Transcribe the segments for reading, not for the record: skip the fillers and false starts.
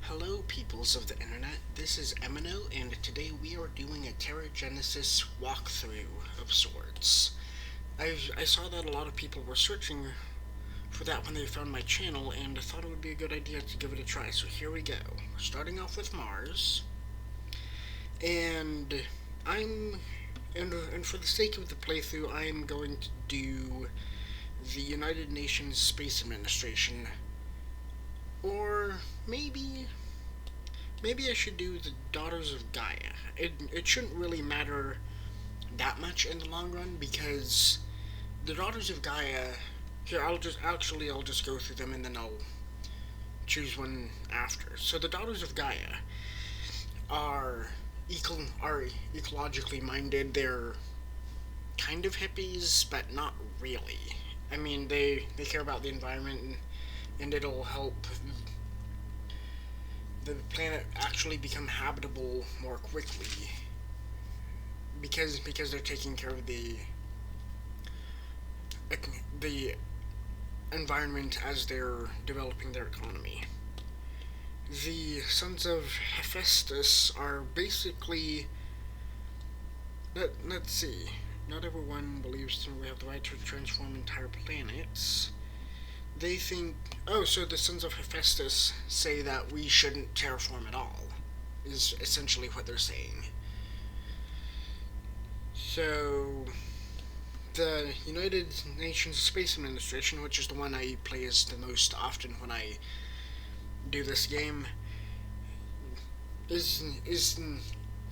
Hello, peoples of the internet. This is Eminough, and today we are doing a TerraGenesis walkthrough of sorts. I saw that a lot of people were searching for that when they found my channel, and I thought it would be a good idea to give it a try. So here we go. Starting off with Mars, and I'm and for the sake of the playthrough, I am going to do the United Nations Space Administration, or maybe I should do the Daughters of Gaia. It shouldn't really matter that much in the long run because the Daughters of Gaia. Here, I'll just go through them and then I'll choose one after. So the Daughters of Gaia are are ecologically minded. They're kind of hippies, but not really. I mean, they care about the environment and it'll help the planet actually become habitable more quickly because they're taking care of the environment as they're developing their economy. The Sons of Hephaestus are basically let's see. Not everyone believes we have the right to transform entire planets. They think, oh, so the Sons of Hephaestus say that we shouldn't terraform at all, is essentially what they're saying. So, the United Nations Space Administration, which is the one I play as the most often when I do this game, is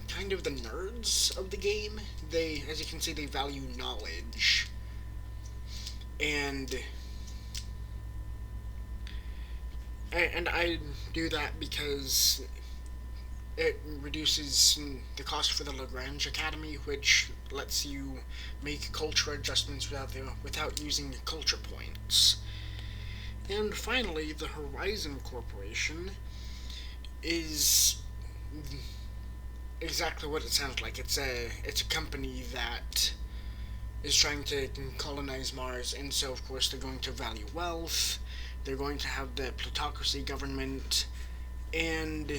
kind of the nerds of the game. They, as you can see, they value knowledge, and I do that because it reduces the cost for the Lagrange Academy, which lets you make culture adjustments without using culture points. And finally, the Horizon Corporation is exactly what it sounds like. It's a company that is trying to colonize Mars, and so of course they're going to value wealth. They're going to have the plutocracy government, and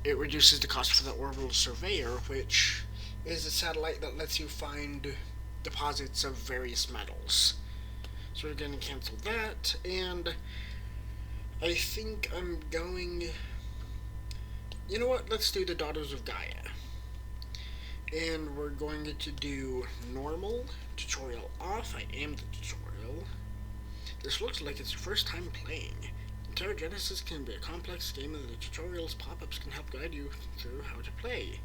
it reduces the cost for the orbital surveyor, which is a satellite that lets you find deposits of various metals. So we're going to cancel that, and I think I'm going. You know what? Let's do the Daughters of Gaia. And we're going to do normal, tutorial off. I am the tutorial. This looks like it's your first time playing. TerraGenesis can be a complex game and the tutorials pop-ups can help guide you through how to play.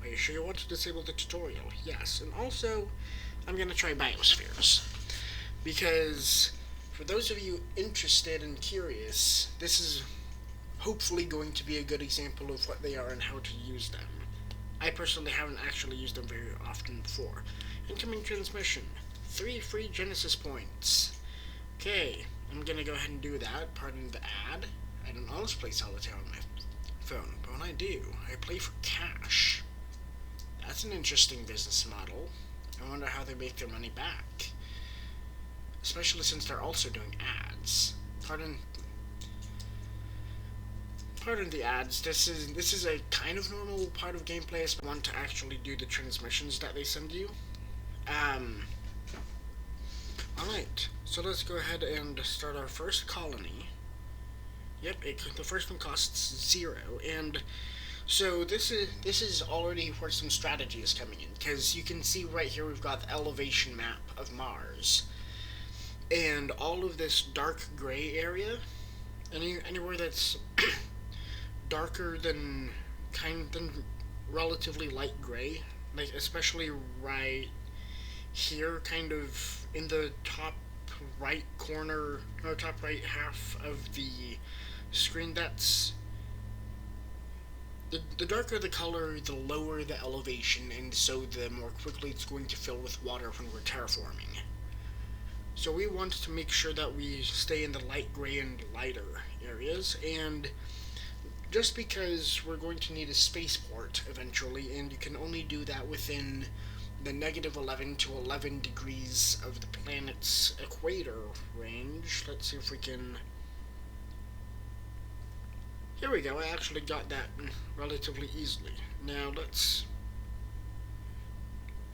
Are you sure you want to disable the tutorial? Yes, and also, I'm going to try Biospheres. Because, for those of you interested and curious, this is hopefully going to be a good example of what they are and how to use them. I personally haven't actually used them very often before. Incoming transmission. 3 free Genesis points. Okay, I'm gonna go ahead and do that. Pardon the ad. I don't always play solitaire on my phone, but when I do, I play for cash. That's an interesting business model. I wonder how they make their money back. Especially since they're also doing ads. Pardon the ads. This is a kind of normal part of gameplay. I want to actually do the transmissions that they send you. Alright, so let's go ahead and start our first colony. Yep, the first one costs 0, and so this is already where some strategy is coming in, because you can see right here we've got the elevation map of Mars, and all of this dark gray area, anywhere that's darker than relatively light gray, like especially right here, kind of in the top right corner or top right half of the screen. That's the darker the color, the lower the elevation, and so the more quickly it's going to fill with water when we're terraforming. So we want to make sure that we stay in the light gray and lighter areas, and just because we're going to need a spaceport eventually, and you can only do that within the negative 11 to 11 degrees of the planet's equator range. Let's see if we can Here we go, I actually got that relatively easily. Now let's...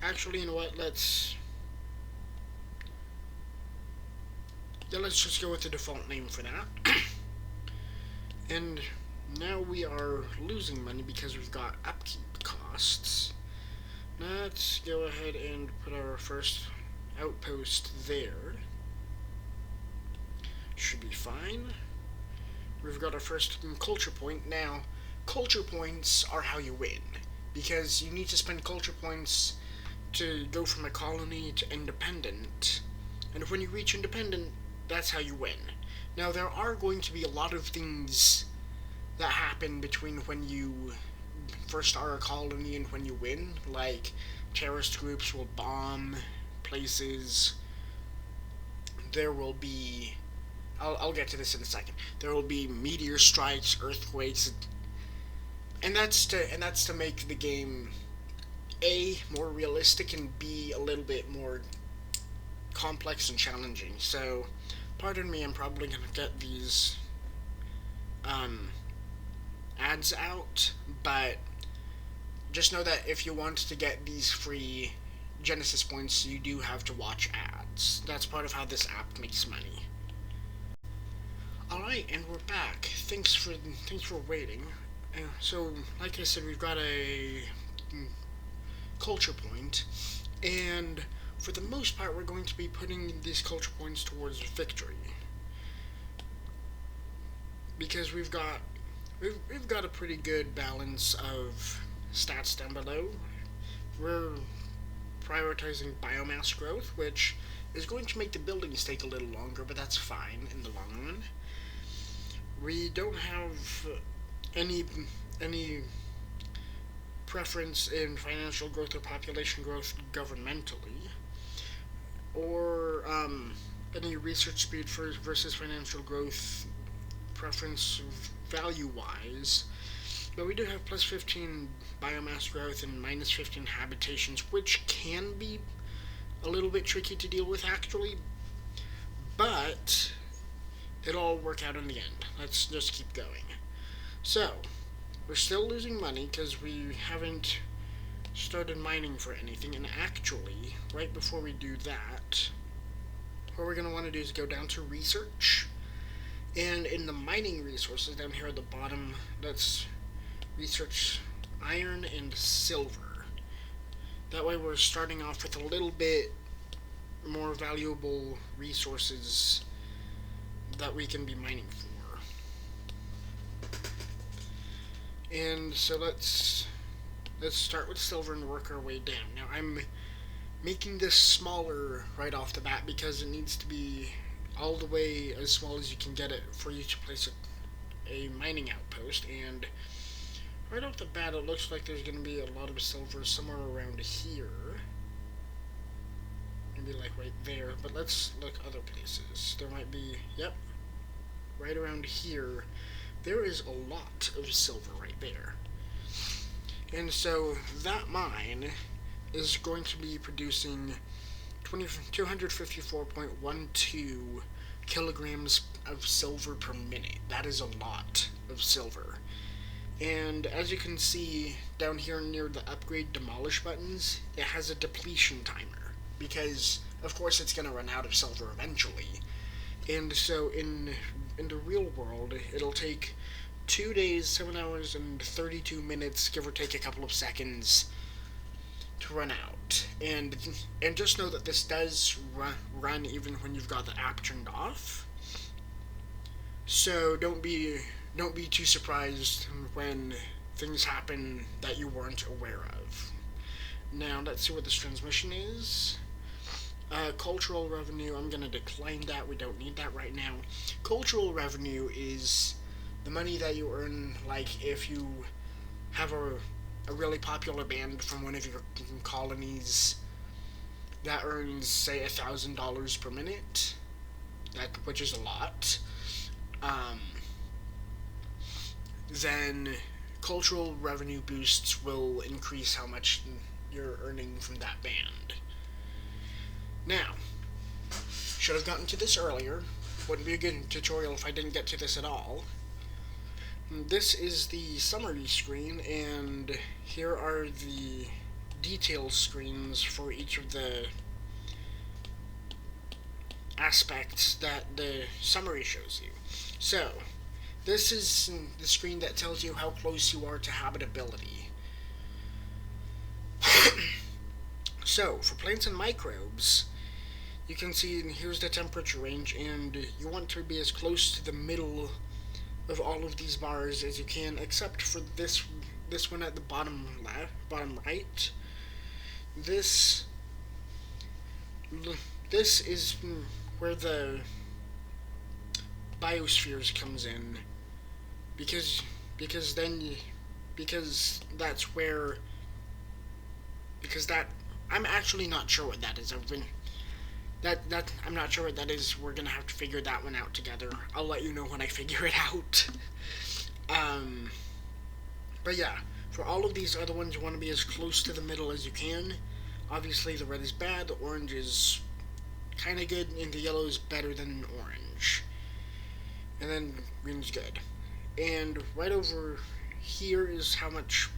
Actually, you know what, let's just go with the default name for that. And now we are losing money because we've got upkeep costs. Let's go ahead and put our first outpost there. Should be fine. We've got our first culture point. Now, culture points are how you win, because you need to spend culture points to go from a colony to independent. And when you reach independent, that's how you win. Now, there are going to be a lot of things that happen between when you first are a colony and when you win, like terrorist groups will bomb places. There will be... I'll get to this in a second. There will be meteor strikes, earthquakes, and that's to make the game A, more realistic, and B, a little bit more complex and challenging. So, pardon me, I'm probably gonna get these ads out, but just know that if you want to get these free Genesis points, you do have to watch ads. That's part of how this app makes money. Alright, and we're back. Thanks for waiting. So, like I said, we've got a culture point, and for the most part, we're going to be putting these culture points towards victory, because we've got a pretty good balance of stats down below. We're prioritizing biomass growth, which is going to make the buildings take a little longer, but that's fine in the long run. We don't have any preference in financial growth or population growth governmentally, or any research speed versus financial growth preference value-wise. But we do have plus 15 biomass growth and minus 15 habitations, which can be a little bit tricky to deal with actually, but it'll all work out in the end. Let's just keep going. So, we're still losing money because we haven't started mining for anything, and actually, right before we do that, what we're going to want to do is go down to research, and in the mining resources down here at the bottom, let's research iron and silver. That way we're starting off with a little bit more valuable resources that we can be mining for. And so let's start with silver and work our way down. Now I'm making this smaller right off the bat because it needs to be all the way as small as you can get it for you to place a mining outpost, and right off the bat it looks like there's going to be a lot of silver somewhere around here. Maybe like right there, but let's look other places. There might be, yep, right around here. There is a lot of silver right there. And so that mine is going to be producing 254.12 kilograms of silver per minute. That is a lot of silver. And as you can see down here near the upgrade demolish buttons, it has a depletion timer, because of course it's going to run out of silver eventually. And so in the real world, it'll take 2 days, 7 hours, and 32 minutes, give or take a couple of seconds, to run out. And just know that this does run even when you've got the app turned off. So don't be too surprised when things happen that you weren't aware of. Now let's see what this transmission is. Cultural revenue, I'm going to decline that. We don't need that right now. Cultural revenue is the money that you earn, like if you have a really popular band from one of your colonies that earns, say, $1,000 per minute, which is a lot. Then cultural revenue boosts will increase how much you're earning from that band. Now, should have gotten to this earlier. Wouldn't be a good tutorial if I didn't get to this at all. This is the summary screen, and here are the details screens for each of the aspects that the summary shows you. So, this is the screen that tells you how close you are to habitability. So, for plants and microbes, you can see here's the temperature range, and you want to be as close to the middle of all of these bars as you can, except for this one at the bottom left, bottom right. This this is where the biospheres comes in, because because then because that's where because that I'm actually not sure what that is. I'm not sure what that is. We're gonna have to figure that one out together. I'll let you know when I figure it out. um, but yeah, for all of these other ones, you want to be as close to the middle as you can. Obviously, the red is bad, the orange is kind of good, and the yellow is better than orange. And then green is good. And right over here is how much,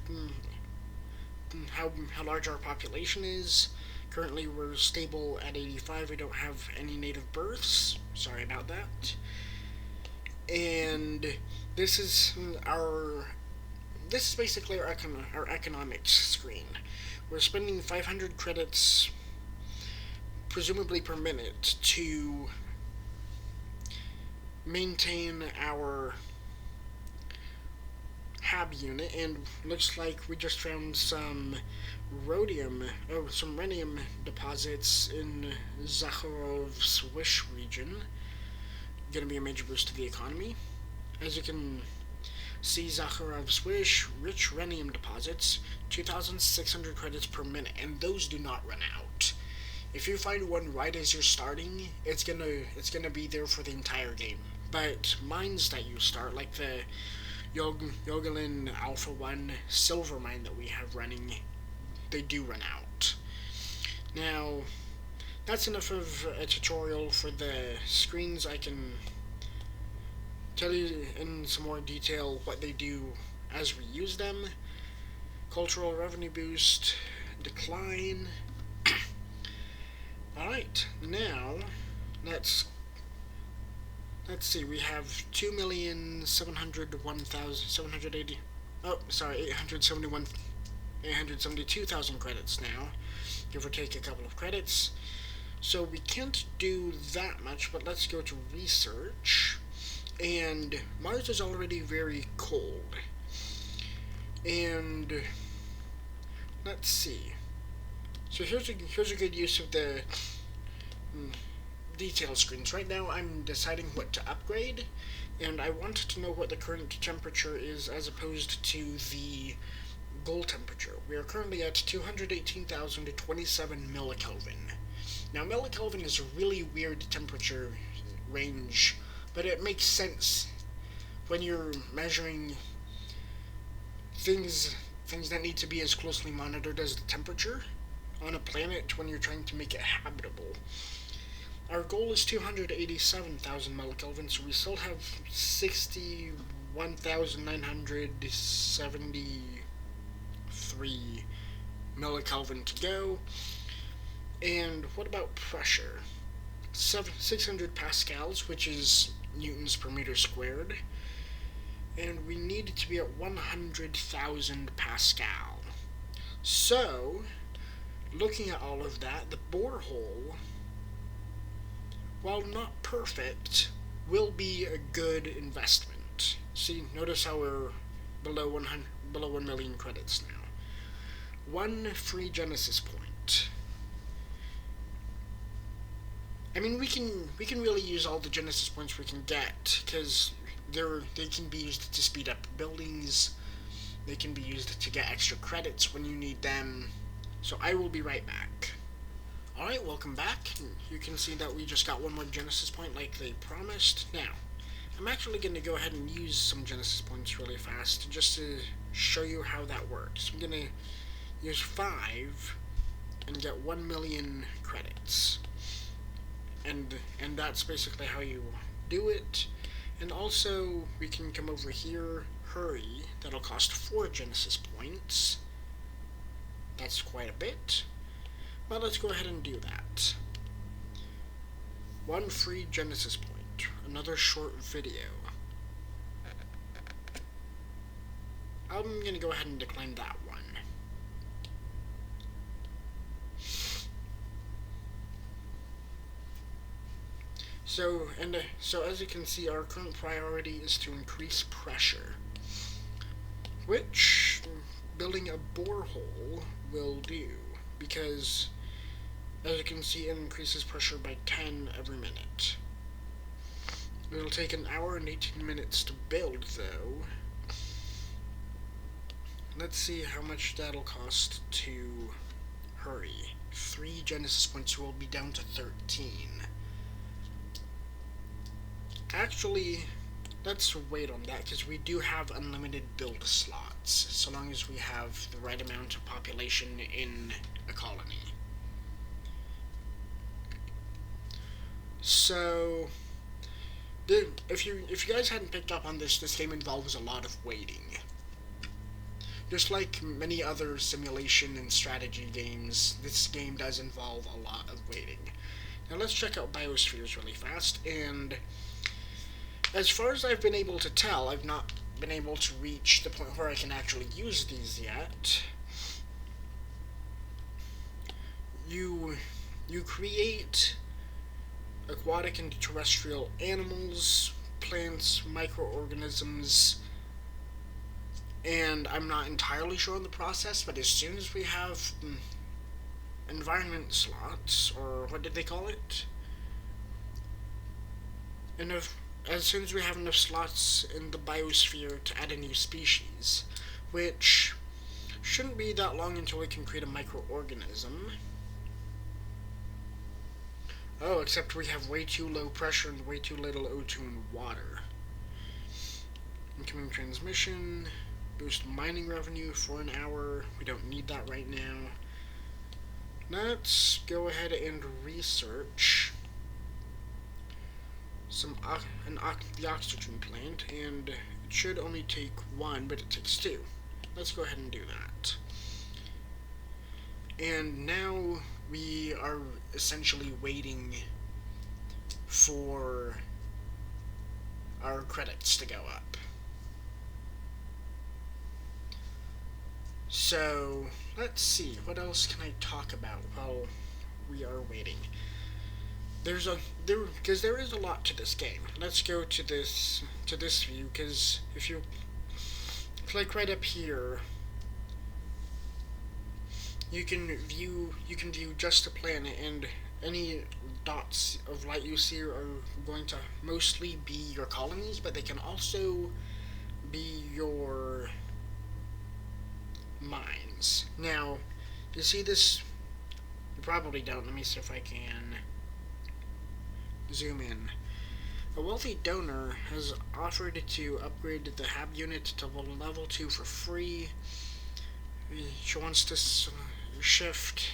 how large our population is. Currently, we're stable at 85. We don't have any native births. Sorry about that. And this is basically our economics screen. We're spending 500 credits, presumably per minute, to maintain our hab unit, and looks like we just found some rhenium deposits in Zakharov's Wish region. Gonna be a major boost to the economy. As you can see, Zakharov's Wish, rich rhenium deposits, 2,600 credits per minute, and those do not run out. If you find one right as you're starting, it's gonna be there for the entire game. But mines that you start, like the Yogalin Alpha 1 silver mine that we have running, they do run out. Now, that's enough of a tutorial for the screens. I can tell you in some more detail what they do as we use them. Cultural revenue boost, decline. Alright, now let's see, we have 2,701,780. Oh, sorry, 872,000 credits now, give or take a couple of credits. So we can't do that much, but let's go to research. And Mars is already very cold. And let's see. So here's a good use of the detail screens. Right now I'm deciding what to upgrade, and I want to know what the current temperature is as opposed to the goal temperature. We are currently at 218,027 millikelvin. Now millikelvin is a really weird temperature range, but it makes sense when you're measuring things that need to be as closely monitored as the temperature on a planet when you're trying to make it habitable. Our goal is 287,000 millikelvin, so we still have 61,973 millikelvin to go. And what about pressure? 600 pascals, which is newtons per meter squared. And we need to be at 100,000 pascal. So, looking at all of that, the borehole, while not perfect, will be a good investment. See, notice how we're below 1 million credits now. One free Genesis point. I mean, we can really use all the Genesis points we can get, because they can be used to speed up buildings. They can be used to get extra credits when you need them. So I will be right back. Alright, welcome back. You can see that we just got one more Genesis point like they promised. Now, I'm actually going to go ahead and use some Genesis points really fast just to show you how that works. I'm going to use 5 and get 1 million credits. And that's basically how you do it. And also, we can come over here, hurry, that'll cost 4 Genesis points. That's quite a bit. Well, let's go ahead and do that. 1 free Genesis point, another short video. I'm gonna go ahead and decline that one. So as you can see, our current priority is to increase pressure, which building a borehole will do, because as you can see, it increases pressure by 10 every minute. It'll take an hour and 18 minutes to build, though. Let's see how much that'll cost to hurry. 3 Genesis points will be down to 13. Actually, let's wait on that, because we do have unlimited build slots, so long as we have the right amount of population in a colony. So, if you guys hadn't picked up on this, this game involves a lot of waiting. Just like many other simulation and strategy games, this game does involve a lot of waiting. Now let's check out Biospheres really fast, and as far as I've been able to tell, I've not been able to reach the point where I can actually use these yet. You create aquatic and terrestrial animals, plants, microorganisms, and I'm not entirely sure on the process, but as soon as we have environment slots, or what did they call it? As soon as we have enough slots in the biosphere to add a new species, which shouldn't be that long until we can create a microorganism. Oh, except we have way too low pressure and way too little O2 in water. Incoming transmission, boost mining revenue for an hour. We don't need that right now. Let's go ahead and research the oxygen plant, and it should only take 1, but it takes 2. Let's go ahead and do that. And now we are essentially waiting for our credits to go up. So let's see, what else can I talk about while we are waiting? There is a lot to this game. Let's go to this view, because if you click right up here, you can view just the planet, and any dots of light you see are going to mostly be your colonies, but they can also be your mines. Now, you see this? You probably don't. Let me see if I can zoom in. A wealthy donor has offered to upgrade the hab unit to level 2 for free. She wants to shift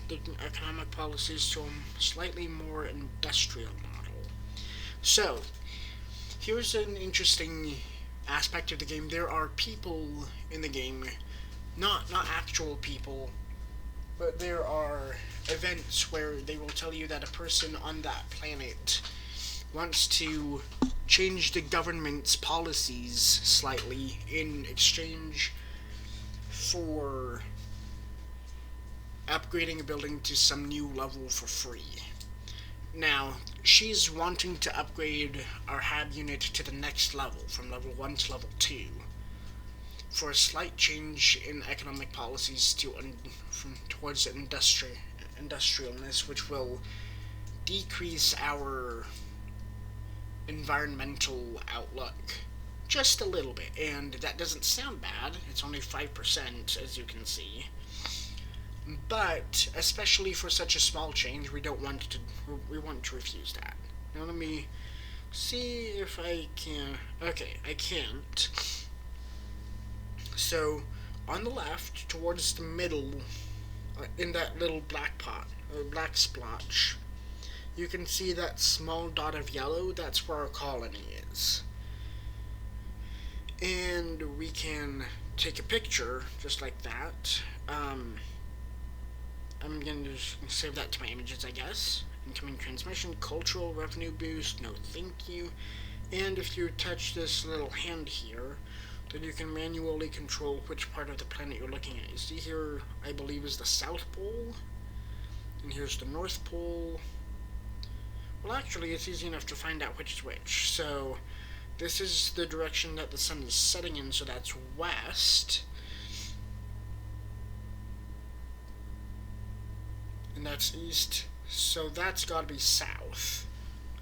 the economic policies to a slightly more industrial model. So, here's an interesting aspect of the game. There are people in the game, not actual people, but there are events where they will tell you that a person on that planet wants to change the government's policies slightly in exchange for upgrading a building to some new level for free. Now, she's wanting to upgrade our hab unit to the next level, from level 1 to level 2, for a slight change in economic policies towards industrialness, which will decrease our environmental outlook just a little bit. And that doesn't sound bad. It's only 5%, as you can see. But especially for such a small change, we want to refuse that. Now let me see if I can. Okay, I can't. So on the left, towards the middle, in that little black pot, or black splotch, you can see that small dot of yellow. That's where our colony is. And we can take a picture just like that. I'm going to save that to my images, I guess. Incoming transmission, cultural revenue boost, no thank you. And if you touch this little hand here, then you can manually control which part of the planet you're looking at. You see here, I believe, is the South Pole. And here's the North Pole. Well, actually, it's easy enough to find out which is which. So, this is the direction that the sun is setting in, so that's west. And that's east, so that's gotta be south.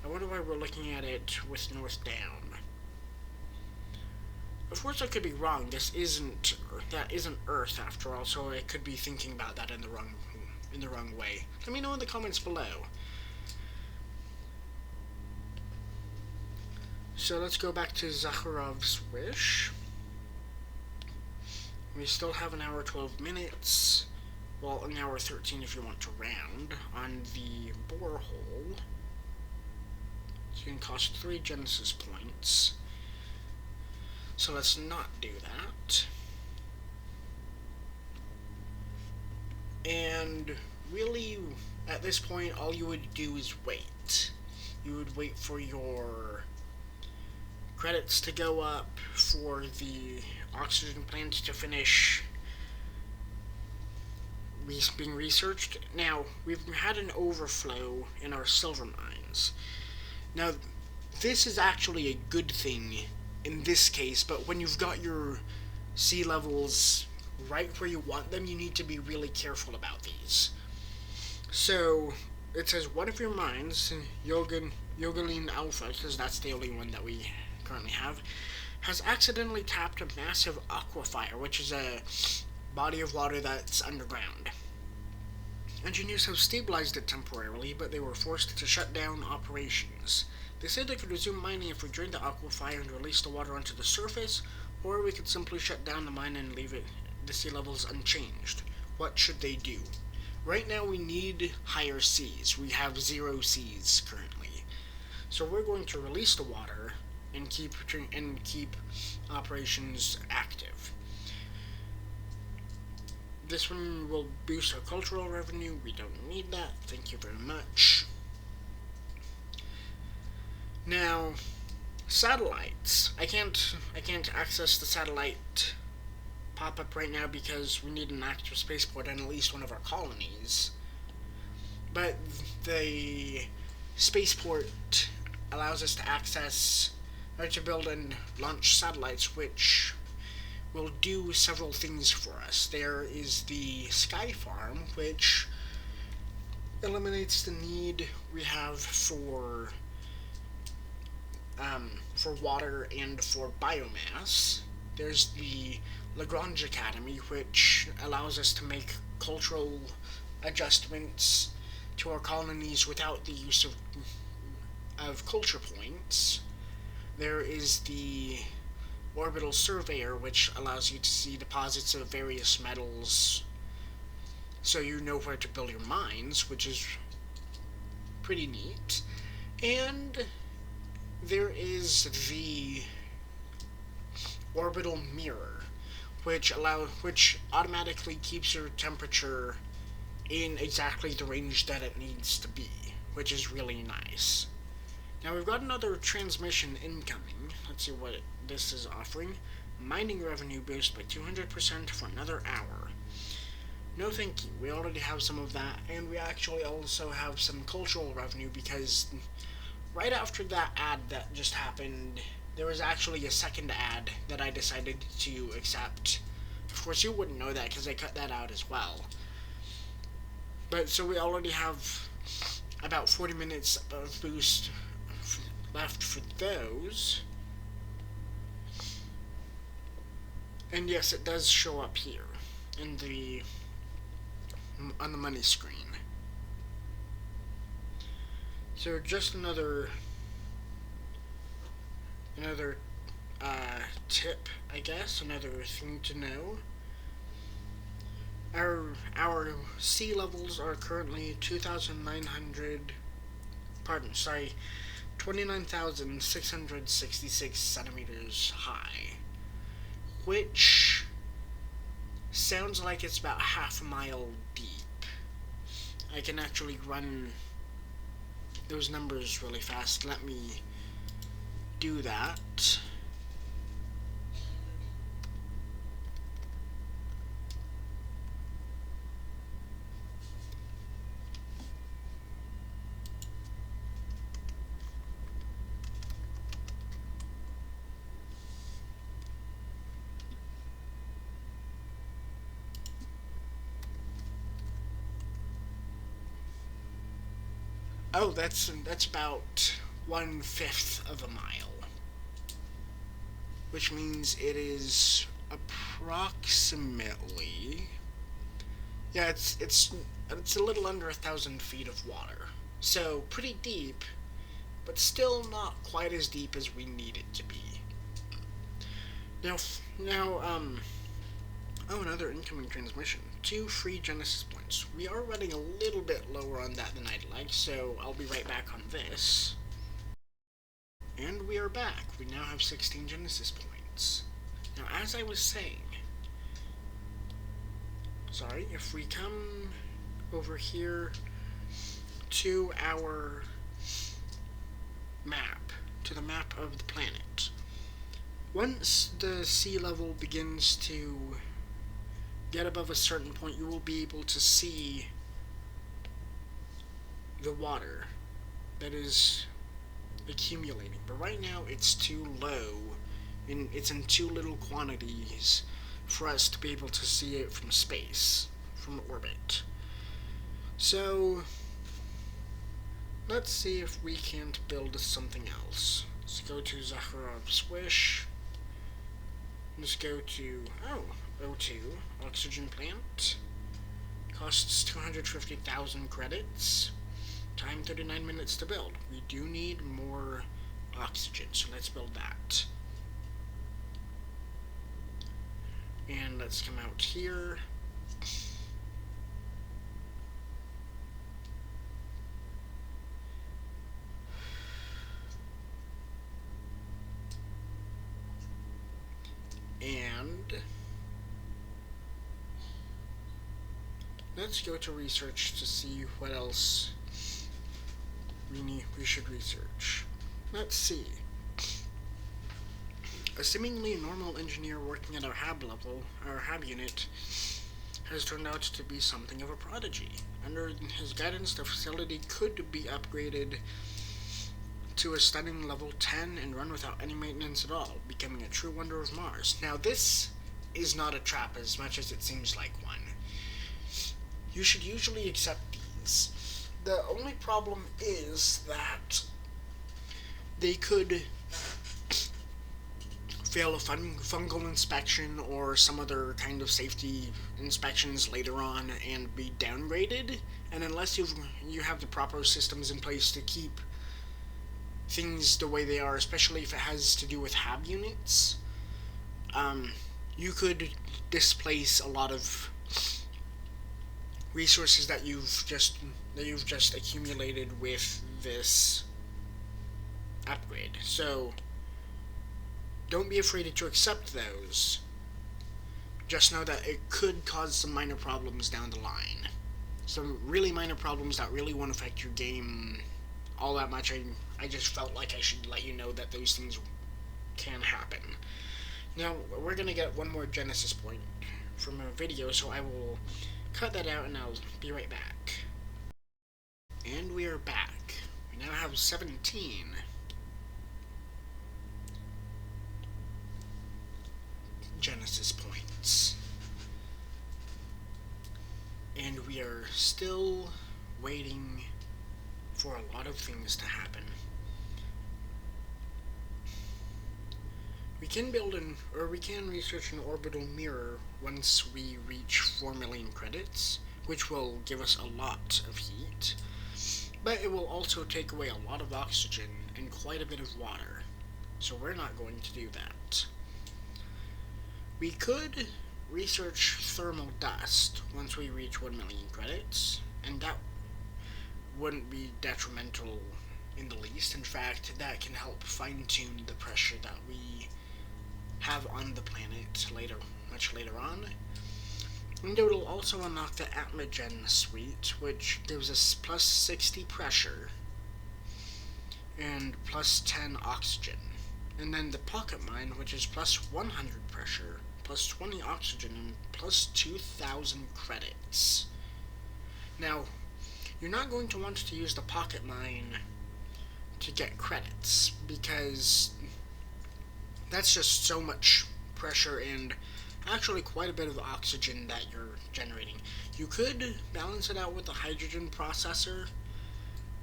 I wonder why we're looking at it with north down. Of course, I could be wrong. That isn't Earth after all, so I could be thinking about that in the wrong way. Let me know in the comments below. So let's go back to Zakharov's wish. We still have an hour 12 minutes. Well, an hour 13 if you want to round on the borehole. It's going to cost 3 Genesis points. So let's not do that. And really, at this point, all you would do is wait. You would wait for your credits to go up, for the oxygen plant to finish being researched. Now, we've had an overflow in our silver mines. Now, this is actually a good thing in this case, but when you've got your sea levels right where you want them, you need to be really careful about these. So, it says one of your mines, Yogaline Alpha, because that's the only one that we currently have, has accidentally tapped a massive aquifer, which is a body of water that's underground. Engineers have stabilized it temporarily, but they were forced to shut down operations. They said they could resume mining if we drained the aquifer and released the water onto the surface, or we could simply shut down the mine and leave the sea levels unchanged. What should they do? Right now we need higher seas. We have 0 seas currently. So we're going to release the water and keep operations active. This one will boost our cultural revenue. We don't need that. Thank you very much. Now, satellites. I can't access the satellite pop-up right now because we need an active spaceport on at least one of our colonies. But the spaceport allows us to access or to build and launch satellites, which will do several things for us. There is the Sky Farm, which eliminates the need we have for water and for biomass. There's the Lagrange Academy, which allows us to make cultural adjustments to our colonies without the use of culture points. There is the Orbital Surveyor, which allows you to see deposits of various metals so you know where to build your mines, which is pretty neat. And there is the Orbital Mirror, which automatically keeps your temperature in exactly the range that it needs to be, which is really nice. Now we've got another transmission incoming. Let's see what this is offering. Mining revenue boost by 200% for another hour. No thank you, we already have some of that, and we actually also have some cultural revenue because right after that ad that just happened, there was actually a second ad that I decided to accept. Of course you wouldn't know that because I cut that out as well. But so we already have about 40 minutes of boost left for those. And yes, it does show up here in on the money screen. So just another tip, I guess, another thing to know. Our sea levels are currently 2,900. 29,666 centimeters high, which sounds like it's about half a mile deep. I can actually run those numbers really fast. Let me do that. Oh, that's about 1/5 of a mile, which means it is approximately, yeah, it's a little under 1,000 feet of water. So pretty deep, but still not quite as deep as we need it to be. Now, oh, another incoming transmission. 2 free Genesis points. We are running a little bit lower on that than I'd like, so I'll be right back on this. And we are back. We now have 16 Genesis points. Now, as I was saying, sorry, if we come over here to our map, to the map of the planet, once the sea level begins to get above a certain point, you will be able to see the water that is accumulating. But right now it's too low, and it's in too little quantities for us to be able to see it from space, from orbit. So let's see if we can't build something else. Let's go to Zakharov's Wish. Let's go to, O2, oxygen plant. Costs 250,000 credits. Time 39 minutes to build. We do need more oxygen, so let's build that. And let's come out here. And let's go to research to see what else we should research. Let's see. A seemingly normal engineer working at our hab level, our hab unit, has turned out to be something of a prodigy. Under his guidance, the facility could be upgraded to a stunning level 10 and run without any maintenance at all, becoming a true wonder of Mars. Now, this is not a trap as much as it seems like one. You should usually accept these. The only problem is that they could fail a fungal inspection or some other kind of safety inspections later on and be downgraded, and unless you have the proper systems in place to keep things the way they are, especially if it has to do with hab units, you could displace a lot of resources that you've just accumulated with this upgrade. So don't be afraid to accept those. Just know that it could cause some minor problems down the line. Some really minor problems that really won't affect your game all that much. I just felt like I should let you know that those things can happen. Now, we're going to get one more Genesis point from a video, so I will cut that out and I'll be right back. And we are back. We now have 17 Genesis points. And we are still waiting for a lot of things to happen. We can we can research an orbital mirror once we reach 4 million credits, which will give us a lot of heat, but it will also take away a lot of oxygen and quite a bit of water, so we're not going to do that. We could research thermal dust once we reach 1 million credits, and that wouldn't be detrimental in the least. In fact, that can help fine-tune the pressure that we have on the planet much later on. And it will also unlock the Atmogen suite, which gives us plus 60 pressure and plus 10 oxygen. And then the pocket mine, which is plus 100 pressure, plus 20 oxygen, and plus 2,000 credits. Now, you're not going to want to use the pocket mine to get credits, because that's just so much pressure and actually quite a bit of oxygen that you're generating. You could balance it out with a hydrogen processor,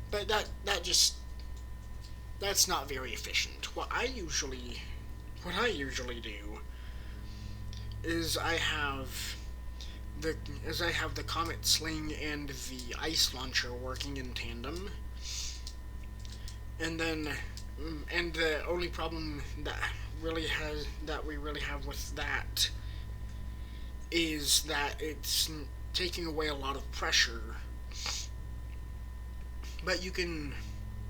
but that's not very efficient. What I usually do is I have the comet sling and the ice launcher working in tandem, and then and the only problem that we really have with that is that it's taking away a lot of pressure. But you can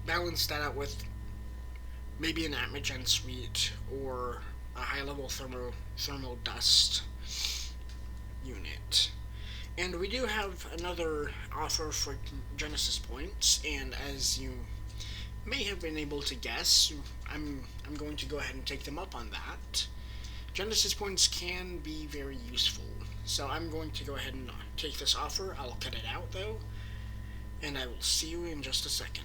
balance that out with maybe an Atmogen suite or a high-level thermal dust unit. And we do have another offer for Genesis points, and as you may have been able to guess, I'm going to go ahead and take them up on that. Genesis points can be very useful, so I'm going to go ahead and take this offer. I'll cut it out though, and I will see you in just a second.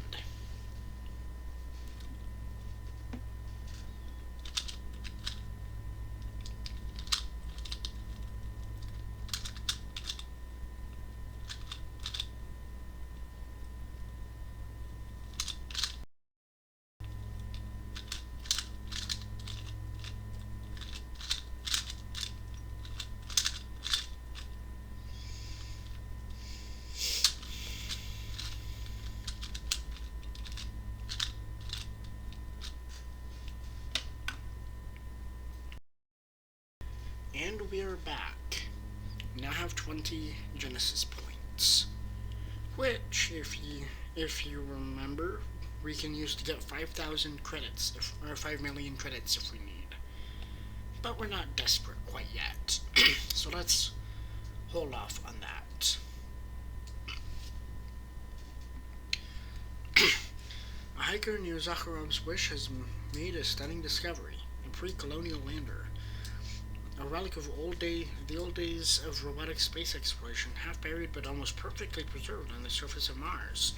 And we are back. We now have 20 Genesis points, which, if you remember, we can use to get 5,000 credits, or 5 million credits if we need. But we're not desperate quite yet, so let's hold off on that. A hiker near Zakharov's Wish has made a stunning discovery: a pre-colonial lander. A relic of the old days of robotic space exploration, half buried but almost perfectly preserved on the surface of Mars.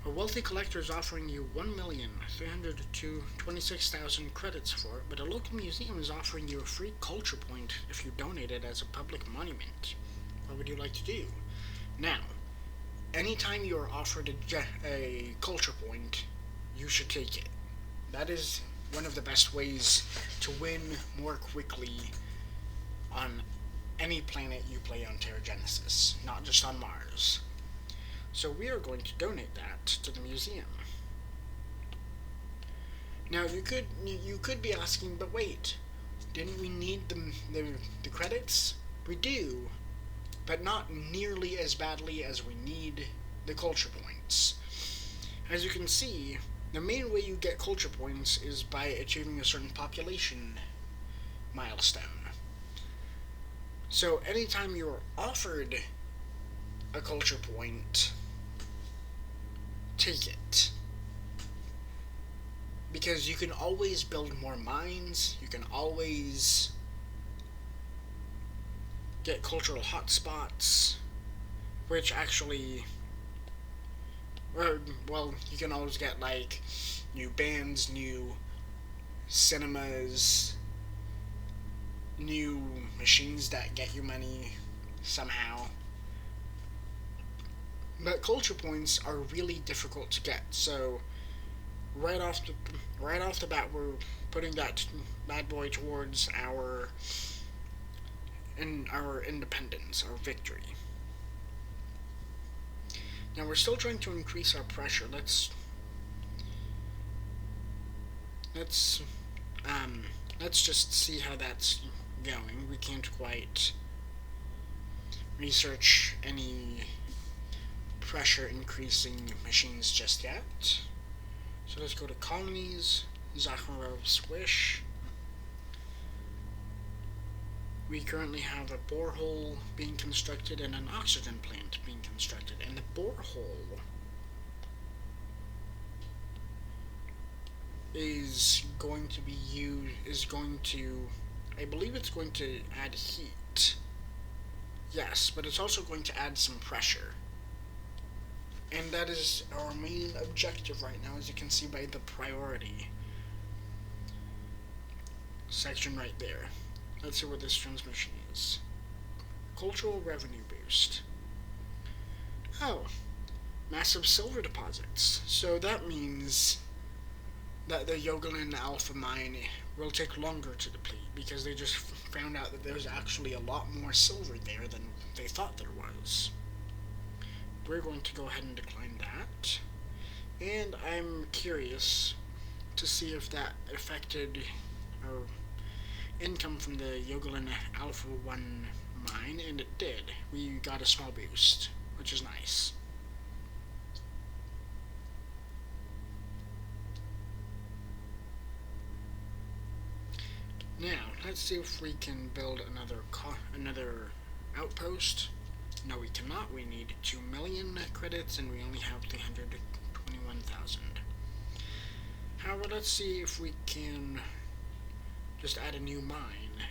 A wealthy collector is offering you 1,326,000 credits for it, but a local museum is offering you a free culture point if you donate it as a public monument. What would you like to do? Now, anytime you are offered a culture point, you should take it. That is one of the best ways to win more quickly on any planet you play on TerraGenesis, not just on Mars. So we are going to donate that to the museum. Now you could be asking, but wait, didn't we need the credits? We do, but not nearly as badly as we need the culture points. As you can see, the main way you get culture points is by achieving a certain population milestone. So anytime you're offered a culture point, take it. Because you can always build more mines, you can always get cultural hotspots, which actually, well, you can always get, like, new bands, new cinemas, new machines that get you money somehow. But culture points are really difficult to get, so right off the bat, we're putting that bad boy towards our independence, our victory. Now we're still trying to increase our pressure. Let's just see how that's going. We can't quite research any pressure increasing machines just yet. So let's go to colonies, Zakharov's wish. We currently have a borehole being constructed and an oxygen plant being constructed. And the borehole is going to be I believe it's going to add heat. Yes, but it's also going to add some pressure. And that is our main objective right now, as you can see by the priority section right there. Let's see what this transmission is. Cultural revenue boost. Oh, massive silver deposits. So that means that the Yogolin Alpha mine will take longer to deplete, because they just found out that there's actually a lot more silver there than they thought there was. We're going to go ahead and decline that. And I'm curious to see if that affected our income from the Yogolin Alpha 1 mine, and it did. We got a small boost, which is nice. Now, let's see if we can build another outpost. No, we cannot. We need 2 million credits, and we only have 321,000. However, let's see if we can just add a new mine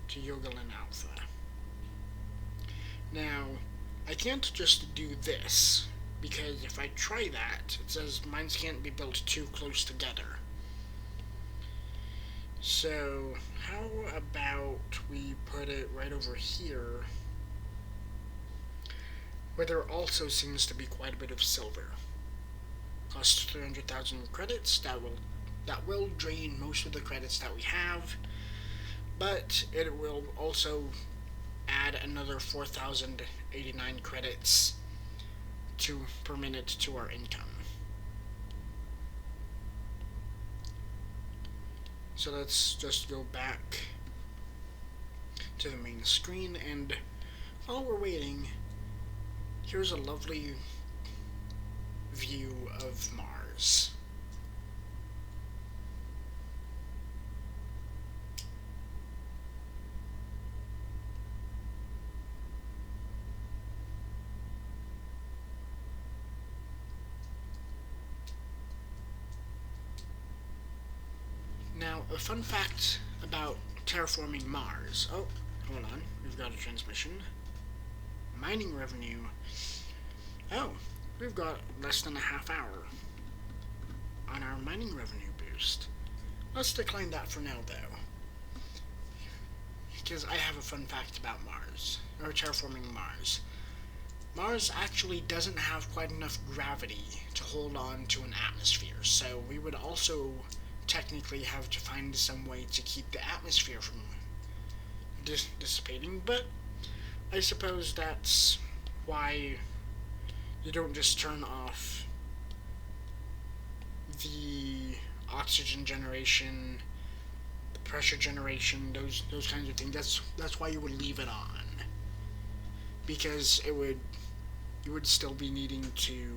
to Yogolin Alpha. Now, I can't just do this, because if I try that, it says mines can't be built too close together. So, how about we put it right over here, where there also seems to be quite a bit of silver. Costs 300,000 credits. That will drain most of the credits that we have, but it will also add another 4,089 credits per minute to our income. So let's just go back to the main screen, and while we're waiting, here's a lovely view of Mars. Now, a fun fact about terraforming Mars. Oh, hold on. We've got a transmission. Mining revenue. Oh, we've got less than a half hour on our mining revenue boost. Let's decline that for now, though, because I have a fun fact about Mars, or terraforming Mars. Mars actually doesn't have quite enough gravity to hold on to an atmosphere, so we would also technically have to find some way to keep the atmosphere from dissipating, but I suppose that's why you don't just turn off the oxygen generation, the pressure generation, those kinds of things. That's why you would leave it on, because you would still be needing to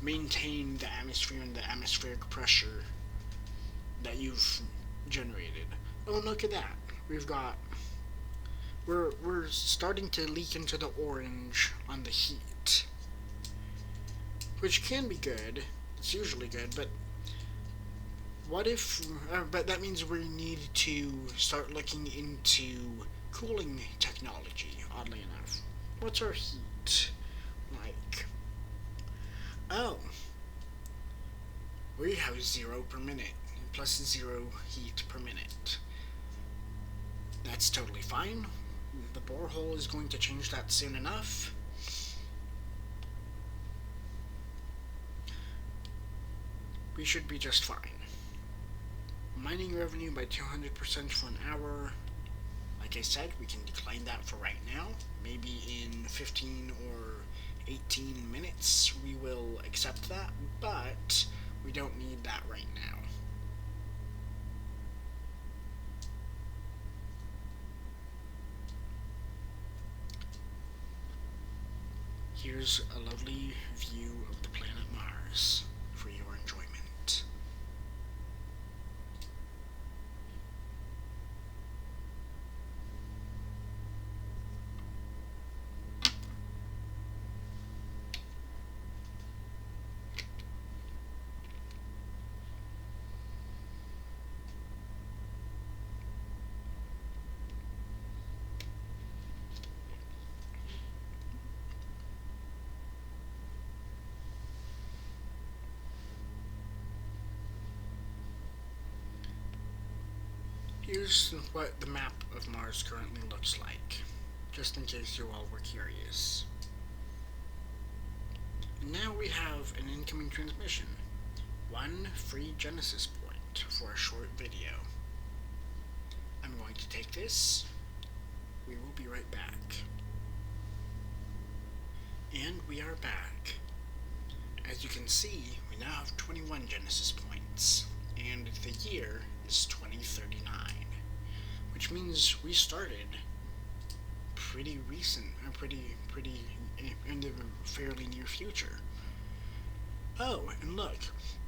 maintain the atmosphere and the atmospheric pressure that you've generated. Oh, look at that. We're starting to leak into the orange on the heat, which can be good. It's usually good, but what if, but that means we need to start looking into cooling technology, oddly enough. What's our heat like? Oh, we have 0 per minute, plus 0 heat per minute. That's totally fine. The borehole is going to change that soon enough. We should be just fine. Mining revenue by 200% for an hour. Like I said, we can decline that for right now. Maybe in 15 or 18 minutes we will accept that, but we don't need that right now. here's a lovely view of the planet Mars for your enjoyment. Here's what the map of Mars currently looks like, just in case you all were curious. And now we have an incoming transmission. One free Genesis point for a short video. I'm going to take this. We will be right back. And we are back. As you can see, we now have 21 Genesis points, and the year is 2039, which means we started pretty recent, in the fairly near future. Oh, and look,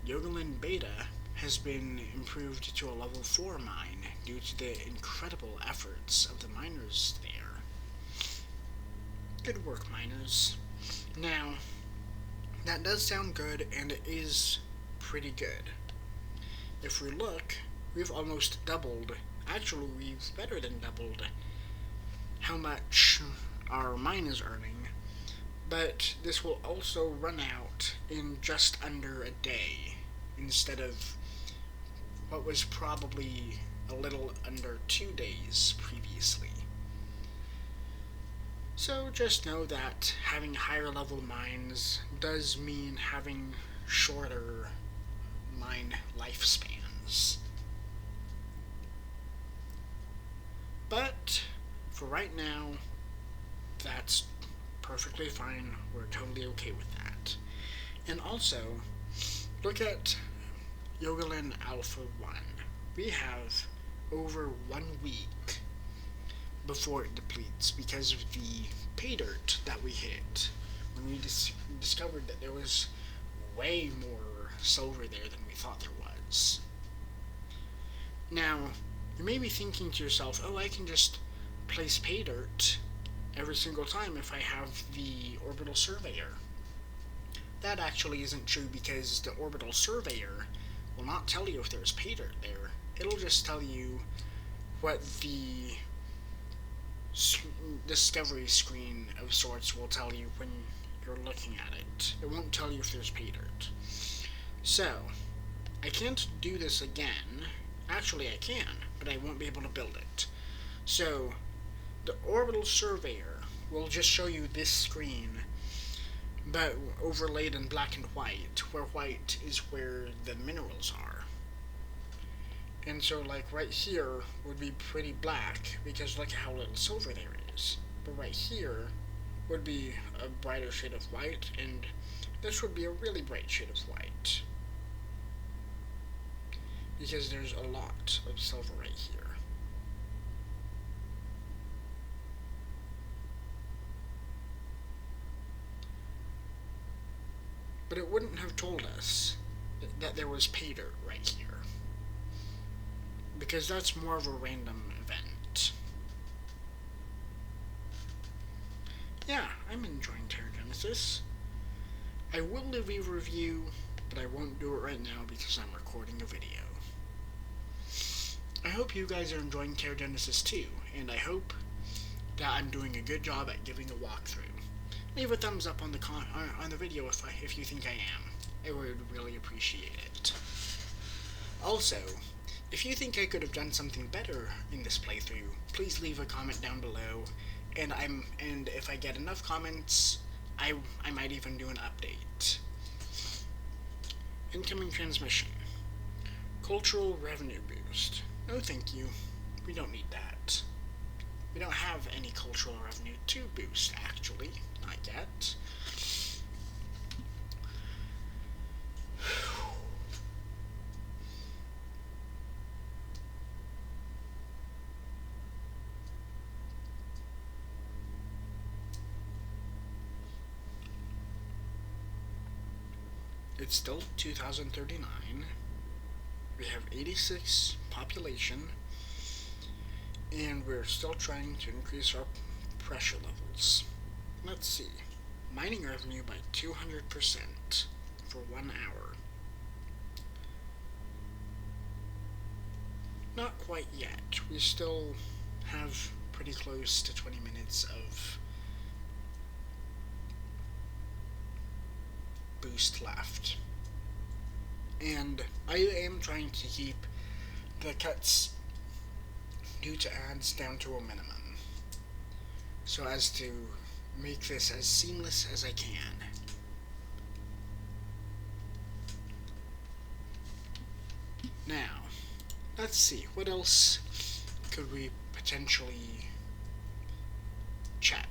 Yogaland Beta has been improved to a level 4 mine due to the incredible efforts of the miners there. Good work, miners. Now, that does sound good, and it is pretty good. If we look, we've almost doubled, actually we've better than doubled, how much our mine is earning, but this will also run out in just under a day, instead of what was probably a little under 2 days previously. So just know that having higher level mines does mean having shorter mine lifespans. But for right now, that's perfectly fine. We're totally okay with that. And also, look at Yogaland Alpha 1. We have over 1 week before it depletes because of the pay dirt that we hit when we discovered that there was way more silver there than we thought there was. Now, you may be thinking to yourself, oh, I can just place pay dirt every single time if I have the orbital surveyor. That actually isn't true, because the orbital surveyor will not tell you if there's pay dirt there. It'll just tell you what the discovery screen of sorts will tell you when you're looking at it. It won't tell you if there's pay dirt. So, I can't do this again. Actually, I can, but I won't be able to build it. So, the orbital surveyor will just show you this screen, but overlaid in black and white, where white is where the minerals are. And so, like, right here would be pretty black, because look at how little silver there is. But right here would be a brighter shade of white, and this would be a really bright shade of white, because there's a lot of silver right here. But it wouldn't have told us that there was pay dirt right here, because that's more of a random event. Yeah, I'm enjoying TerraGenesis. I will leave a review, but I won't do it right now because I'm recording a video. I hope you guys are enjoying TerraGenesis too, and I hope that I'm doing a good job at giving a walkthrough. Leave a thumbs up on the video if you think I am. I would really appreciate it. Also, if you think I could have done something better in this playthrough, please leave a comment down below, and if I get enough comments, I might even do an update. Incoming transmission. Cultural revenue boost. No thank you. We don't need that. We don't have any cultural revenue to boost, actually. Not yet. It's still 2039. We have 86 population, and we're still trying to increase our pressure levels. Let's see. Mining revenue by 200% for 1 hour. Not quite yet. We still have pretty close to 20 minutes of boost left. And I am trying to keep the cuts due to ads down to a minimum, so as to make this as seamless as I can. Now, let's see, what else could we potentially check?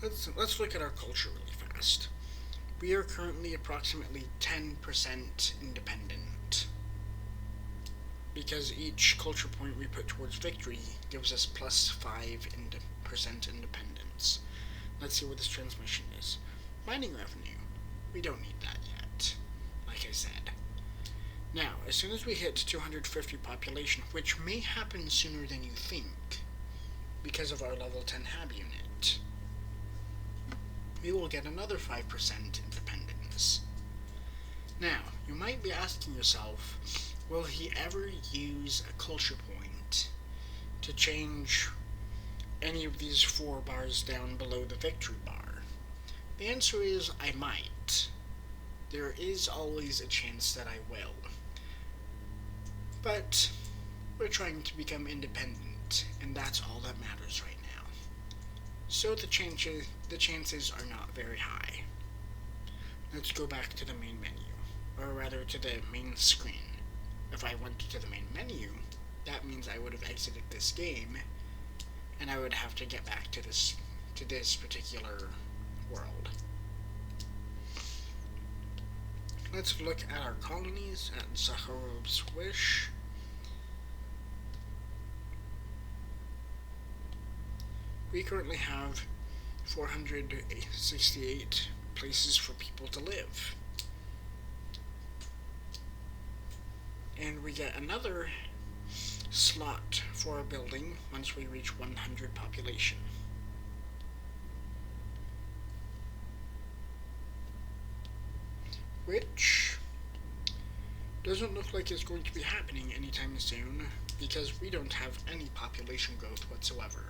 Let's look at our culture really fast. We are currently approximately 10% independent, because each culture point we put towards victory gives us plus 5% independence. Let's see what this transmission is. Mining revenue. We don't need that yet, like I said. Now, as soon as we hit 250 population, which may happen sooner than you think, because of our level 10 hab unit, we will get another 5% independence. Now, you might be asking yourself, will he ever use a culture point to change any of these 4 bars down below the victory bar? The answer is, I might. There is always a chance that I will. But we're trying to become independent, and that's all that matters right now. So the chances are not very high. Let's go back to the main menu, or rather to the main screen. If I went to the main menu, that means I would have exited this game, and I would have to get back to this particular world. Let's look at our colonies at Zakharov's Wish. We currently have 468 places for people to live. And we get another slot for a building once we reach 100 population. Which doesn't look like it's going to be happening anytime soon, because we don't have any population growth whatsoever.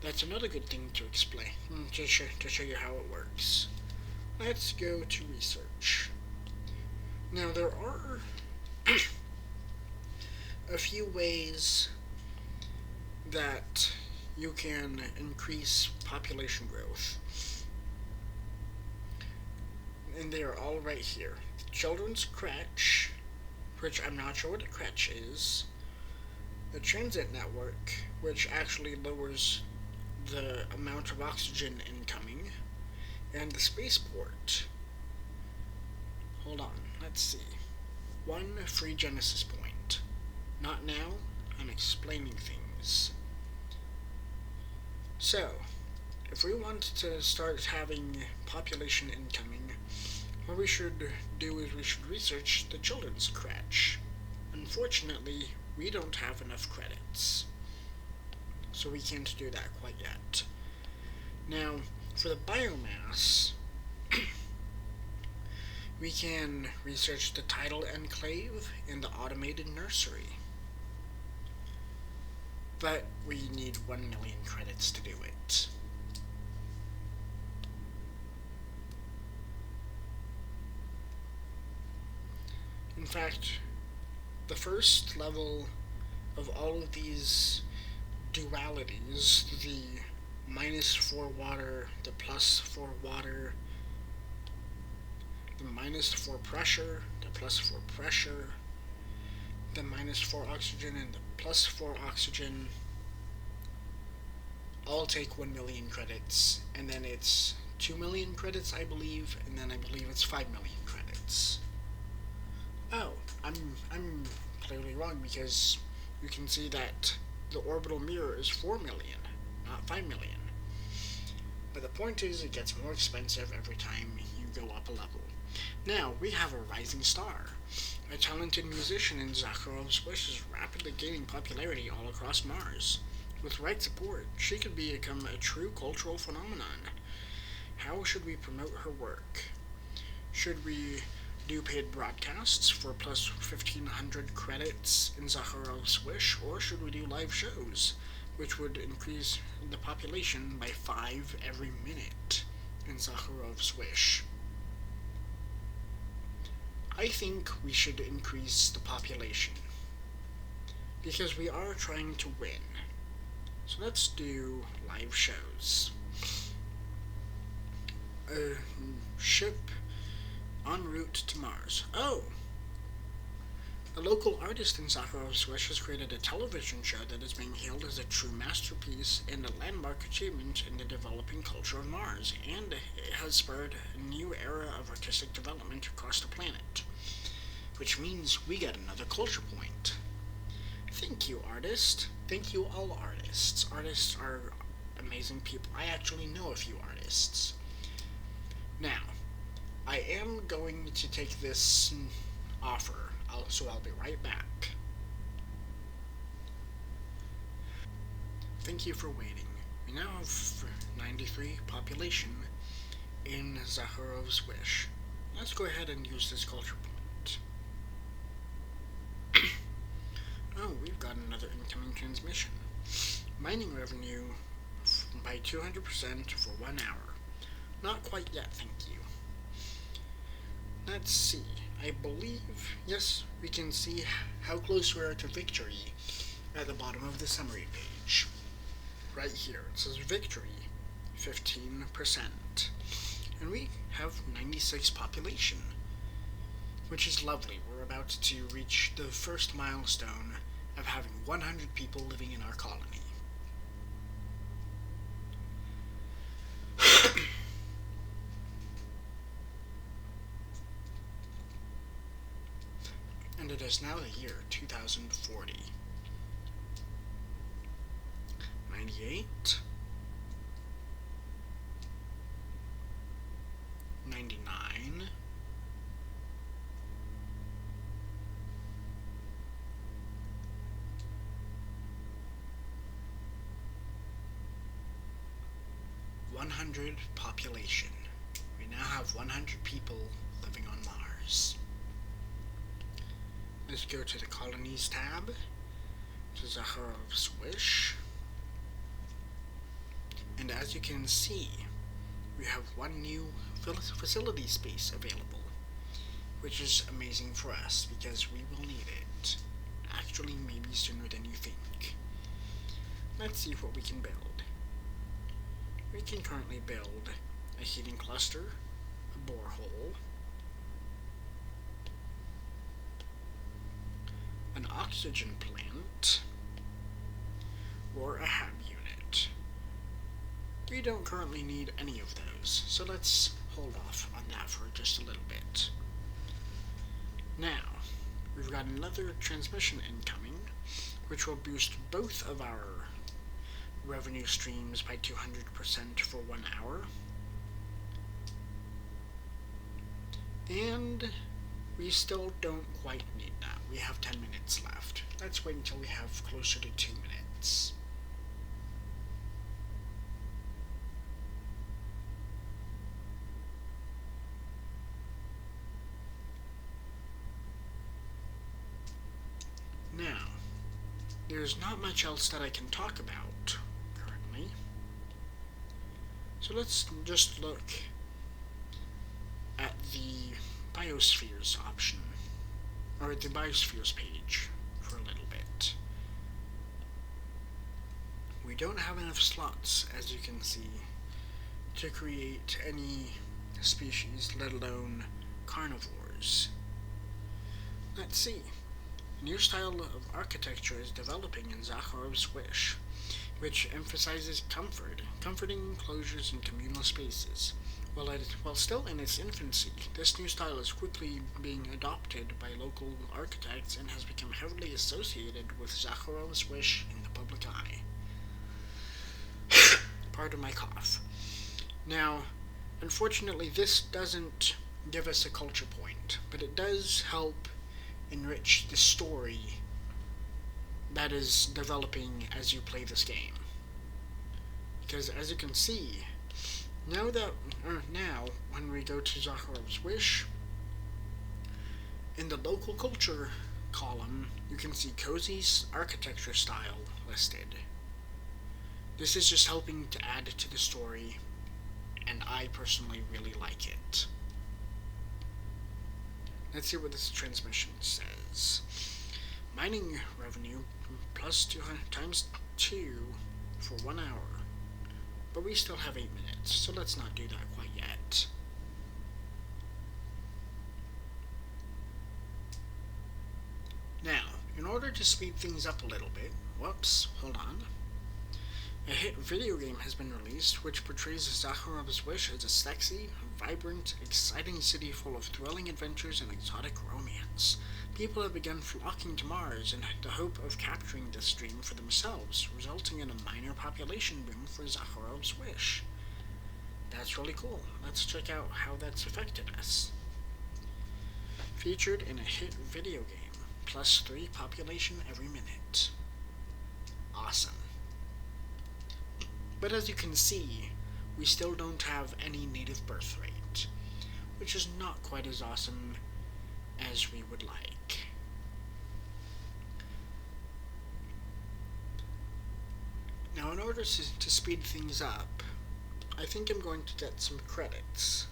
That's another good thing to explain, to show you how it works. Let's go to research. Now, there are a few ways that you can increase population growth, and they are all right here. The children's crèche, which I'm not sure what a crèche is. The transit network, which actually lowers the amount of oxygen incoming, and the spaceport. Hold on, let's see. 1 free Genesis point. Not now, I'm explaining things. So, if we want to start having population incoming, what we should do is we should research the children's crèche. Unfortunately, we don't have enough credits, so we can't do that quite yet. Now, for the biomass, we can research the tidal enclave and the automated nursery. But we need 1 million credits to do it. In fact, the first level of all of these dualities, the -4 water, the +4 water, the -4 pressure, the +4 pressure, the -4 oxygen, and the +4 oxygen, all take 1 million credits, and then it's 2 million credits, I believe, and then I believe it's 5 million credits. Oh, I'm clearly wrong, because you can see that the orbital mirror is 4 million, not 5 million. But the point is, it gets more expensive every time you go up a level. Now, we have a rising star. A talented musician in Zakharov's Wish is rapidly gaining popularity all across Mars. With right support, she could become a true cultural phenomenon. How should we promote her work? Should we do paid broadcasts for plus 1,500 credits in Zakharov's Wish, or should we do live shows, which would increase the population by 5 every minute in Zakharov's Wish? I think we should increase the population, because we are trying to win. So let's do live shows. A ship en route to Mars. Oh! A local artist in Zakharov's Wish has created a television show that is being hailed as a true masterpiece and a landmark achievement in the developing culture of Mars, and it has spurred a new era of artistic development across the planet. Which means we get another culture point. Thank you, artist. Thank you, all artists. Artists are amazing people. I actually know a few artists. Now, I am going to take this offer, so I'll be right back. Thank you for waiting. We now have 93 population in Zakharov's Wish. Let's go ahead and use this culture point. Oh, we've got another incoming transmission. Mining revenue by 200% for 1 hour. Not quite yet, thank you. Let's see. I believe, yes, we can see how close we are to victory at the bottom of the summary page. Right here, it says victory, 15%. And we have 96 population, which is lovely. We're about to reach the first milestone of having 100 people living in our colony. And it is now the year 2040. 98. 99. 100 population. We now have 100 people living on Mars. Let's go to the colonies tab, to Zakharov's Wish, and as you can see, we have one new facility space available, which is amazing for us because we will need it. Actually, maybe sooner than you think. Let's see what we can build. We can currently build a heating cluster, a borehole, an oxygen plant, or a hab unit. We don't currently need any of those, so let's hold off on that for just a little bit. Now, we've got another transmission incoming, which will boost both of our revenue streams by 200% for 1 hour. And we still don't quite need that. We have 10 minutes left. Let's wait until we have closer to 2 minutes. Now, there's not much else that I can talk about currently. So let's just look at the Biospheres option, or the Biospheres page, for a little bit. We don't have enough slots, as you can see, to create any species, let alone carnivores. Let's see. A new style of architecture is developing in Zakharov's Wish, which emphasizes comforting enclosures and communal spaces. While still in its infancy, this new style is quickly being adopted by local architects and has become heavily associated with Zakharov's Wish in the public eye. Pardon my cough. Now, unfortunately, this doesn't give us a culture point, but it does help enrich the story that is developing as you play this game. Because as you can see, now when we go to Zakharov's Wish, in the local culture column, you can see cozy architecture style listed. This is just helping to add to the story, and I personally really like it. Let's see what this transmission says. Mining revenue plus 200 times 2 for 1 hour. But we still have 8 minutes, so let's not do that quite yet. Now, in order to speed things up a little bit, whoops, hold on. A hit video game has been released which portrays Zakharov's Wish as a sexy, vibrant, exciting city full of thrilling adventures and exotic romance. People have begun flocking to Mars in the hope of capturing this dream for themselves, resulting in a minor population boom for Zakharov's Wish. That's really cool. Let's check out how that's affected us. Featured in a hit video game, plus 3 population every minute. Awesome. But as you can see, we still don't have any native birth rate, which is not quite as awesome as we would like. Now, in order to speed things up, I think I'm going to get some credits.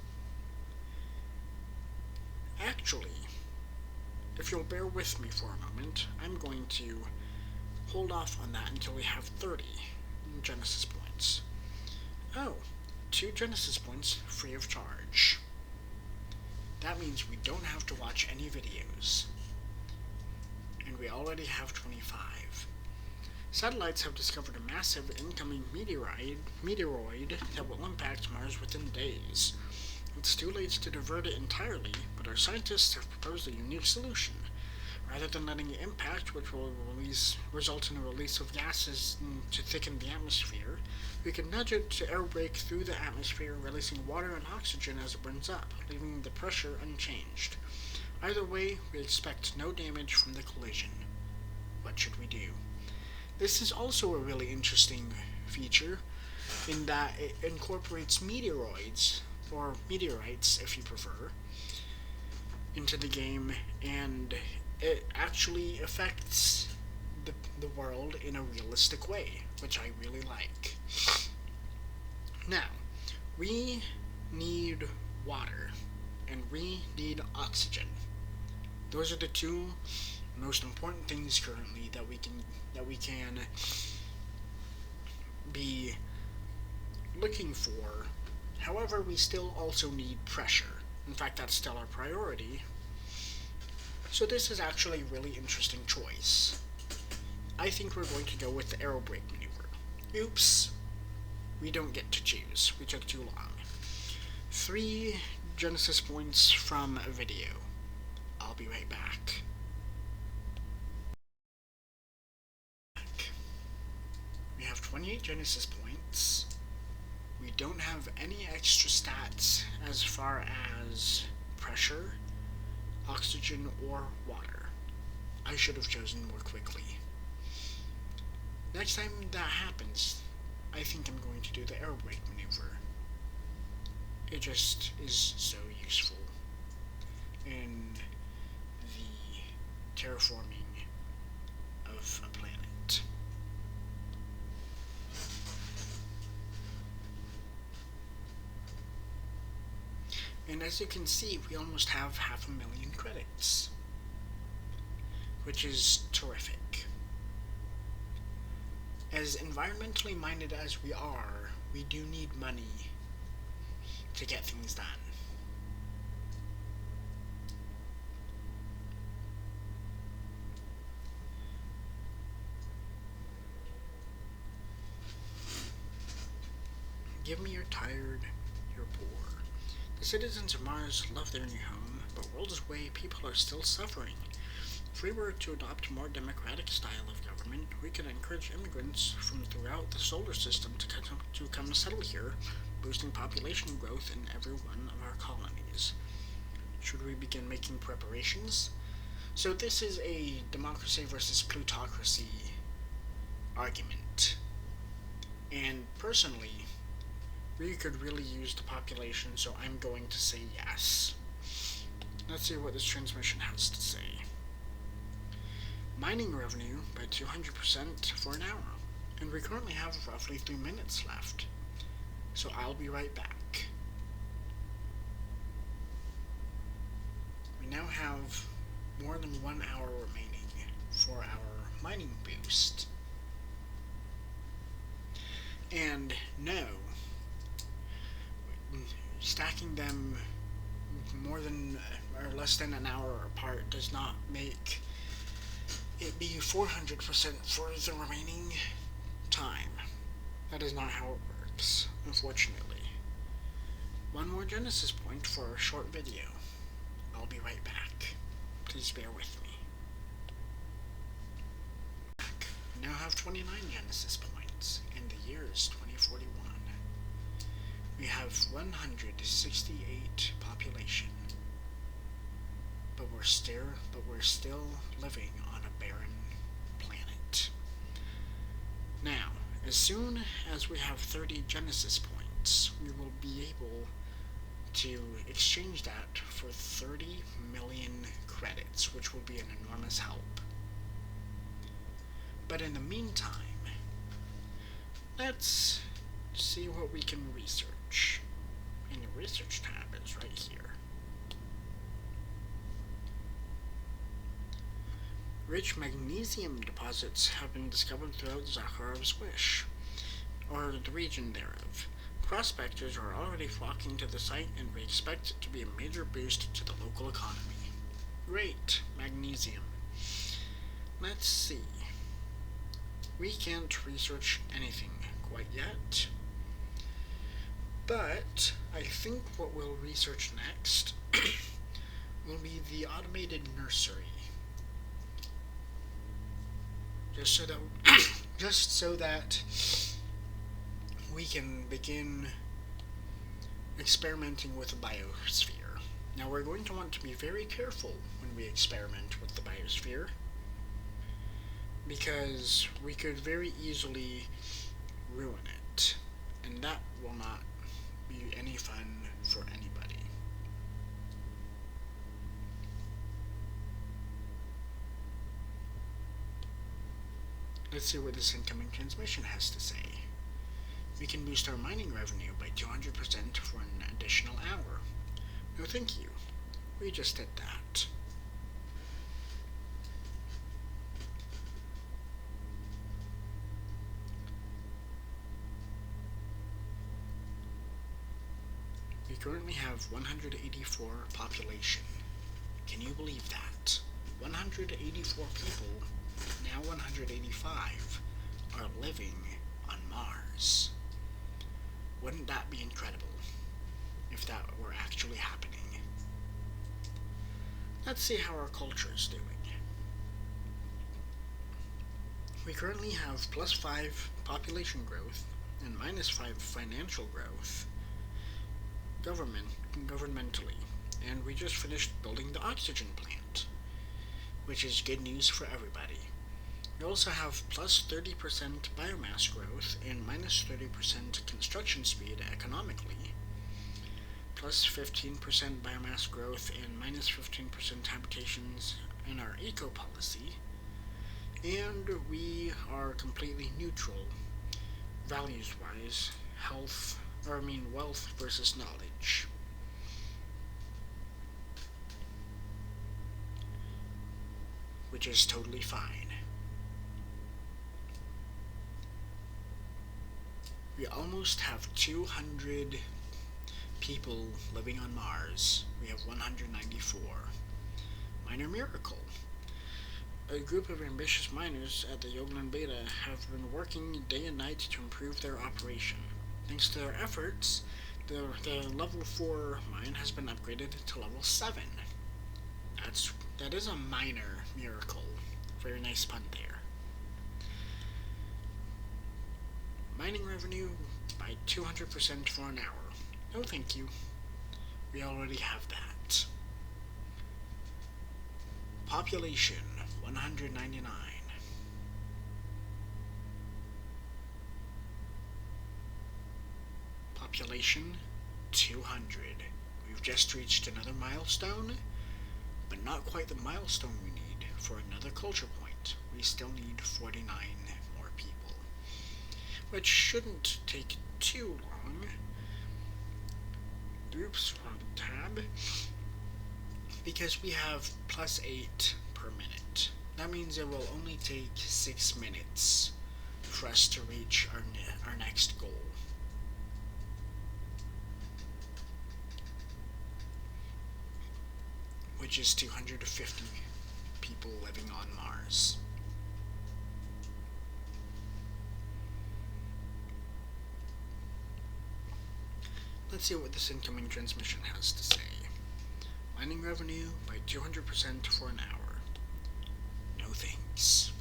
Actually, if you'll bear with me for a moment, I'm going to hold off on that until we have 30 Genesis points. Oh, 2 Genesis points free of charge. That means we don't have to watch any videos. And we already have 25. Satellites have discovered a massive incoming meteoroid that will impact Mars within days. It's too late to divert it entirely, but our scientists have proposed a unique solution. Rather than letting it impact, which will result in a release of gases to thicken the atmosphere, we can nudge it to air brake through the atmosphere, releasing water and oxygen as it burns up, leaving the pressure unchanged. Either way, we expect no damage from the collision. What should we do? This is also a really interesting feature in that it incorporates meteoroids, or meteorites if you prefer, into the game, and it actually affects the world in a realistic way, which I really like. Now, we need water, and we need oxygen. Those are the 2 most important things currently that we can be looking for. However, we still also need pressure. In fact, that's still our priority. So this is actually a really interesting choice. I think we're going to go with the aero brake maneuver. Oops. We don't get to choose. We took too long. 3 Genesis points from a video. I'll be right back. We have 28 Genesis points. We don't have any extra stats as far as pressure, oxygen, or water. I should have chosen more quickly. Next time that happens, I think I'm going to do the air brake maneuver. It just is so useful in the terraforming of a planet. And as you can see, we almost have 500,000 credits, which is terrific. As environmentally minded as we are, we do need money to get things done. Give me you're tired, you're poor. The citizens of Mars love their new home, but worlds away, people are still suffering. If we were to adopt a more democratic style of government, we could encourage immigrants from throughout the solar system to come settle here boosting population growth in every one of our colonies. Should we begin making preparations? So this is a democracy versus plutocracy argument. And personally, we could really use the population, so I'm going to say yes. Let's see what this transmission has to say. Mining revenue by 200% for an hour. And we currently have roughly 3 minutes left. So I'll be right back. We now have more than 1 hour remaining for our mining boost. And no, stacking them more than or less than an hour apart does not make it be 400% for the remaining time. That is not how it works, unfortunately. One more Genesis point for a short video. I'll be right back. Please bear with me. We now have 29 Genesis points, and the year is 2041. We have 168 population, but we're still living on a barren planet. Now, as soon as we have 30 Genesis points, we will be able to exchange that for 30 million credits, which will be an enormous help. But in the meantime, let's see what we can research. And the research tab is right here. Rich magnesium deposits have been discovered throughout Zakharov's Wish, or the region thereof. Prospectors are already flocking to the site, and we expect it to be a major boost to the local economy. Great, magnesium. Let's see. We can't research anything quite yet, but I think what we'll research next will be the automated nursery. Just so that we can begin experimenting with the biosphere. Now we're going to want to be very careful when we experiment with the biosphere, because we could very easily ruin it, and that will not be any fun for anybody. Let's see what this incoming transmission has to say. We can boost our mining revenue by 200% for an additional hour. No thank you. We just did that. We currently have 184 population. Can you believe that? 184 people, now 185, are living on Mars. Wouldn't that be incredible if that were actually happening? Let's see how our culture is doing. We currently have +5 population growth and -5 financial growth governmentally, and we just finished building the oxygen plant, which is good news for everybody. We also have +30% biomass growth and -30% construction speed economically, +15% biomass growth and -15% habitations in our eco policy, and we are completely neutral, values-wise, wealth versus knowledge. Which is totally fine. We almost have 200 people living on Mars. We have 194. Minor miracle. A group of ambitious miners at the Yoglan Beta have been working day and night to improve their operation. Thanks to their efforts, the level 4 mine has been upgraded to level 7. That is a minor miracle. Very nice pun there. Mining revenue by by 200% for an hour. No thank you. We already have that. Population 199. Population 200. We've just reached another milestone, but not quite the milestone we need for another culture point. We still need 49 more people, which shouldn't take too long. Oops, wrong tab. Because we have +8 per minute. That means it will only take 6 minutes for us to reach our next goal. Which is 250 people living on Mars. Let's see what this incoming transmission has to say. Mining revenue by 200% for an hour. No thanks.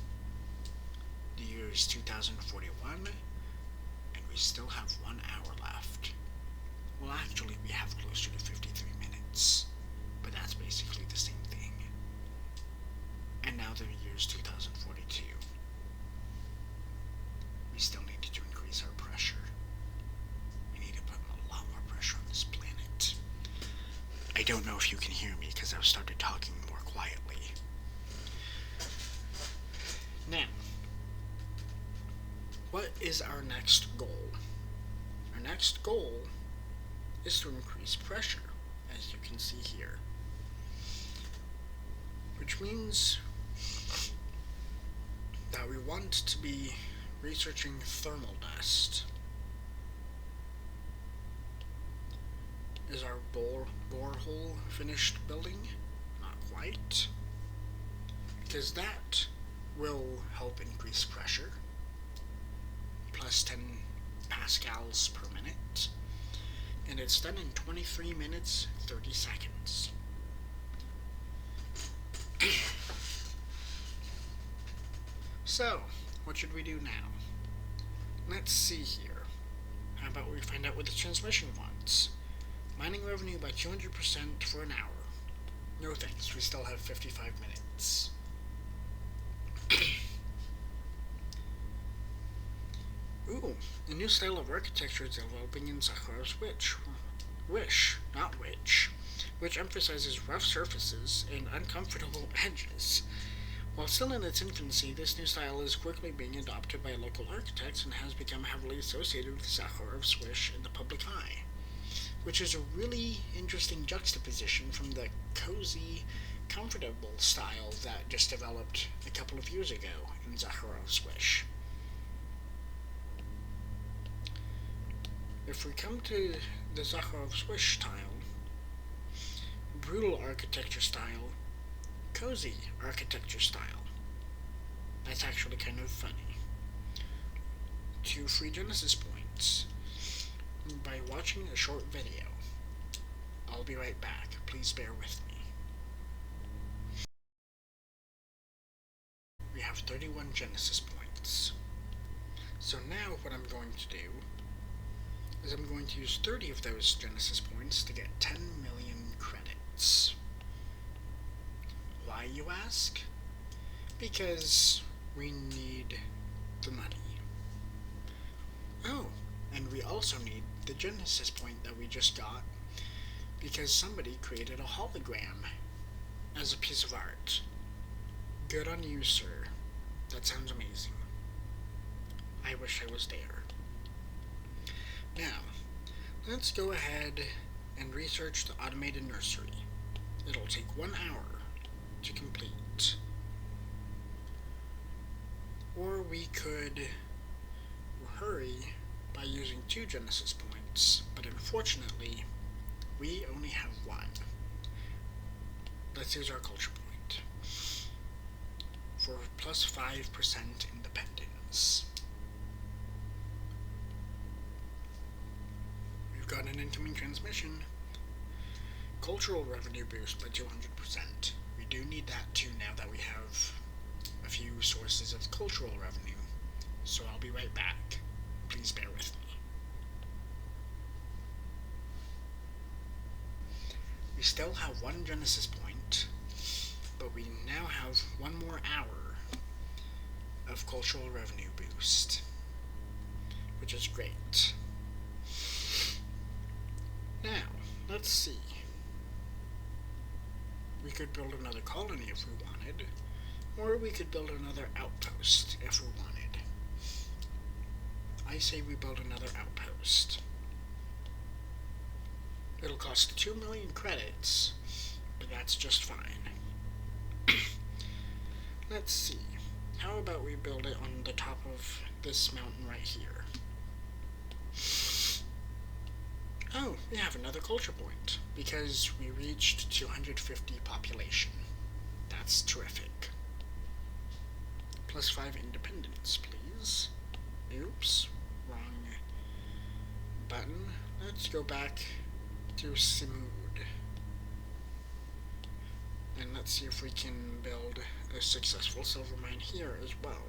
The year is 2041, and we still have 1 hour left. Well, actually, we have closer to 53 minutes, but that's basically the same thing. And now the year is 2042. We still need to increase our pressure. We need to put a lot more pressure on this planet. I don't know if you can hear me because I've started talking more quietly. Now, what is our next goal? Our next goal is to increase pressure, as you can see here. Which means that we want to be researching thermal dust. Is our borehole finished building? Not quite. Because that will help increase pressure. Plus 10 pascals per minute. And it's done in 23 minutes, 30 seconds. So, what should we do now? Let's see here. How about we find out what the transmission wants? Mining revenue by 200% for an hour. No thanks, we still have 55 minutes. Ooh, a new style of architecture is developing in Sakharov's which emphasizes rough surfaces and uncomfortable edges. While still in its infancy, this new style is quickly being adopted by local architects and has become heavily associated with Sakharov's wish in the public eye, which is a really interesting juxtaposition from the cozy, comfortable style that just developed a couple of years ago in Sakharov's wish. If we come to the Sakharov's wish style, brutal architecture style, cozy architecture style. That's actually kind of funny. 2 free Genesis points by watching a short video. I'll be right back. Please bear with me. We have 31 Genesis points. So now what I'm going to do is I'm going to use 30 of those Genesis points to get 10 million credits. Why, you ask? Because we need the money. Oh, and we also need the Genesis point that we just got because somebody created a hologram as a piece of art. Good on you, sir. That sounds amazing. I wish I was there. Now, let's go ahead and research the automated nursery. It'll take 1 hour to complete. Or we could hurry by using 2 Genesis points, but unfortunately, we only have 1. Let's use our culture point for plus 5% independence. We've got an incoming transmission. Cultural revenue boost by 200%. We do need that too now that we have a few sources of cultural revenue. So I'll be right back. Please bear with me. We still have one Genesis point, but we now have one more hour of cultural revenue boost, which is great. Now, let's see. We could build another colony if we wanted, or we could build another outpost if we wanted. I say we build another outpost. It'll cost 2 million credits, but that's just fine. Let's see. How about we build it on the top of this mountain right here? Oh, we have another culture point, because we reached 250 population. That's terrific. +5 independence, please. Oops, wrong button. Let's go back to Simud. And let's see if we can build a successful silver mine here as well.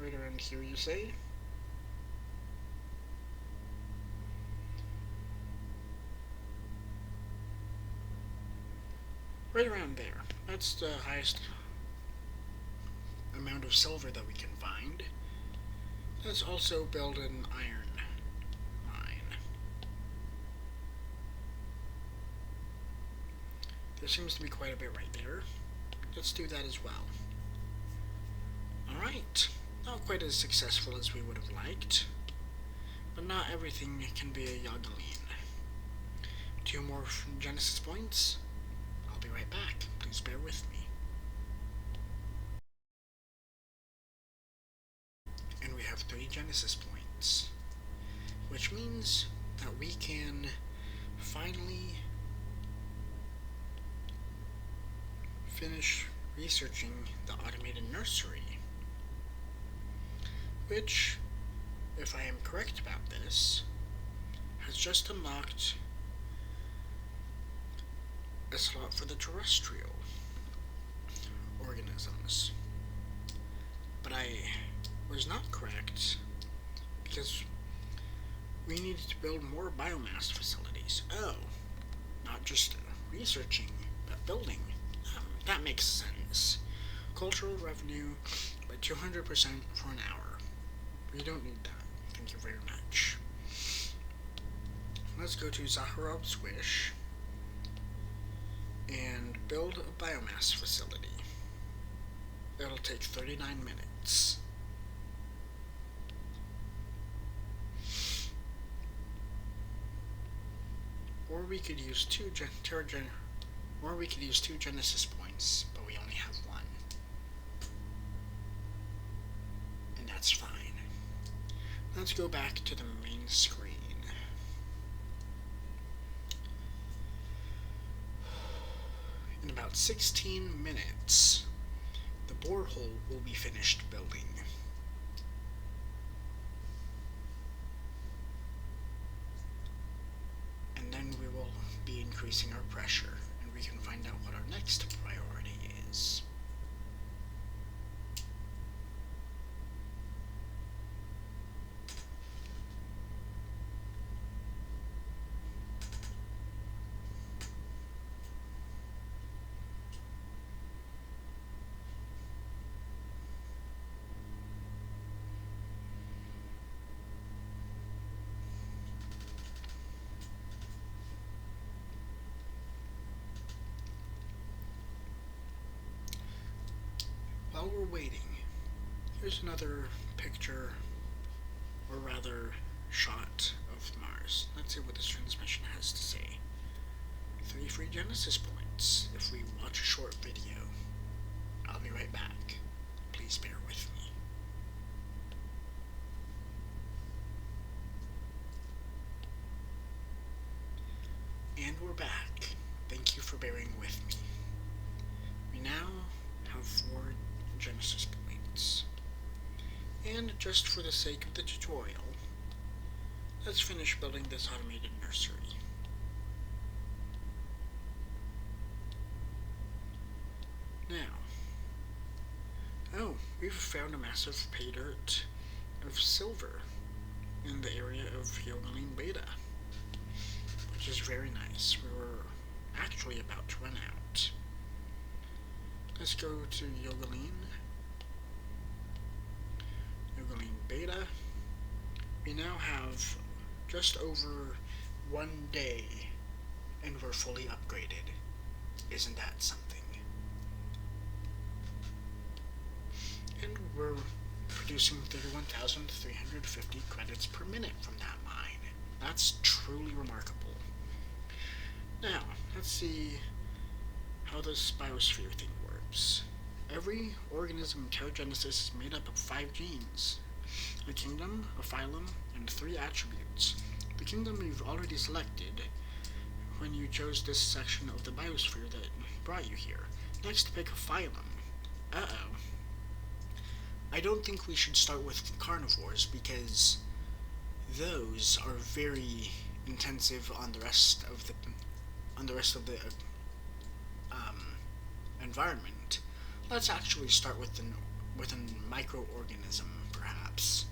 Right around here, you say? Right around there. That's the highest amount of silver that we can find. Let's also build an iron mine. There seems to be quite a bit right there. Let's do that as well. Alright. Not quite as successful as we would have liked, but not everything can be a Yagaline. 2 more Genesis points. I'll be right back. Please bear with me. And we have 3 Genesis points, which means that we can finally finish researching the automated nursery, which, if I am correct about this, has just unlocked a slot for the terrestrial organisms. But I was not correct, because we needed to build more biomass facilities. Oh, not just researching, but building. That makes sense. Cultural revenue by 200% for an hour. We don't need that. Thank you very much. Let's go to Zaharov's Wish and build a biomass facility. It'll take 39 minutes. Or we could use two Genesis points, but we only have 1. And that's fine. Let's go back to the main screen. In about 16 minutes, the borehole will be finished building. And then we will be increasing our pressure, and we can find out what our next priority is. While we're waiting, here's another picture, or rather, shot of Mars. Let's see what this transmission has to say. 3 free Genesis points if we watch a short video. I'll be right back. Please bear with me. And we're back. Thank you for bearing with me. We now have 4 Genesis points. And just for the sake of the tutorial, let's finish building this automated nursery. Now, oh, we we've found a massive pay dirt of silver in the area of Yogaline Beta, which is very nice. We were actually about to run out. Let's go to Yogaline Beta. We now have just over 1 day and we're fully upgraded. Isn't that something? And we're producing 31,350 credits per minute from that mine. That's truly remarkable. Now, let's see how this biosphere thing works. Every organism in TerraGenesis is made up of 5 genes, a kingdom, a phylum, and 3 attributes. The kingdom you've already selected when you chose this section of the biosphere that brought you here. Next, pick a phylum. Uh-oh. I don't think we should start with carnivores because those are very intensive on the rest of the environment. Let's actually start with a microorganism, perhaps.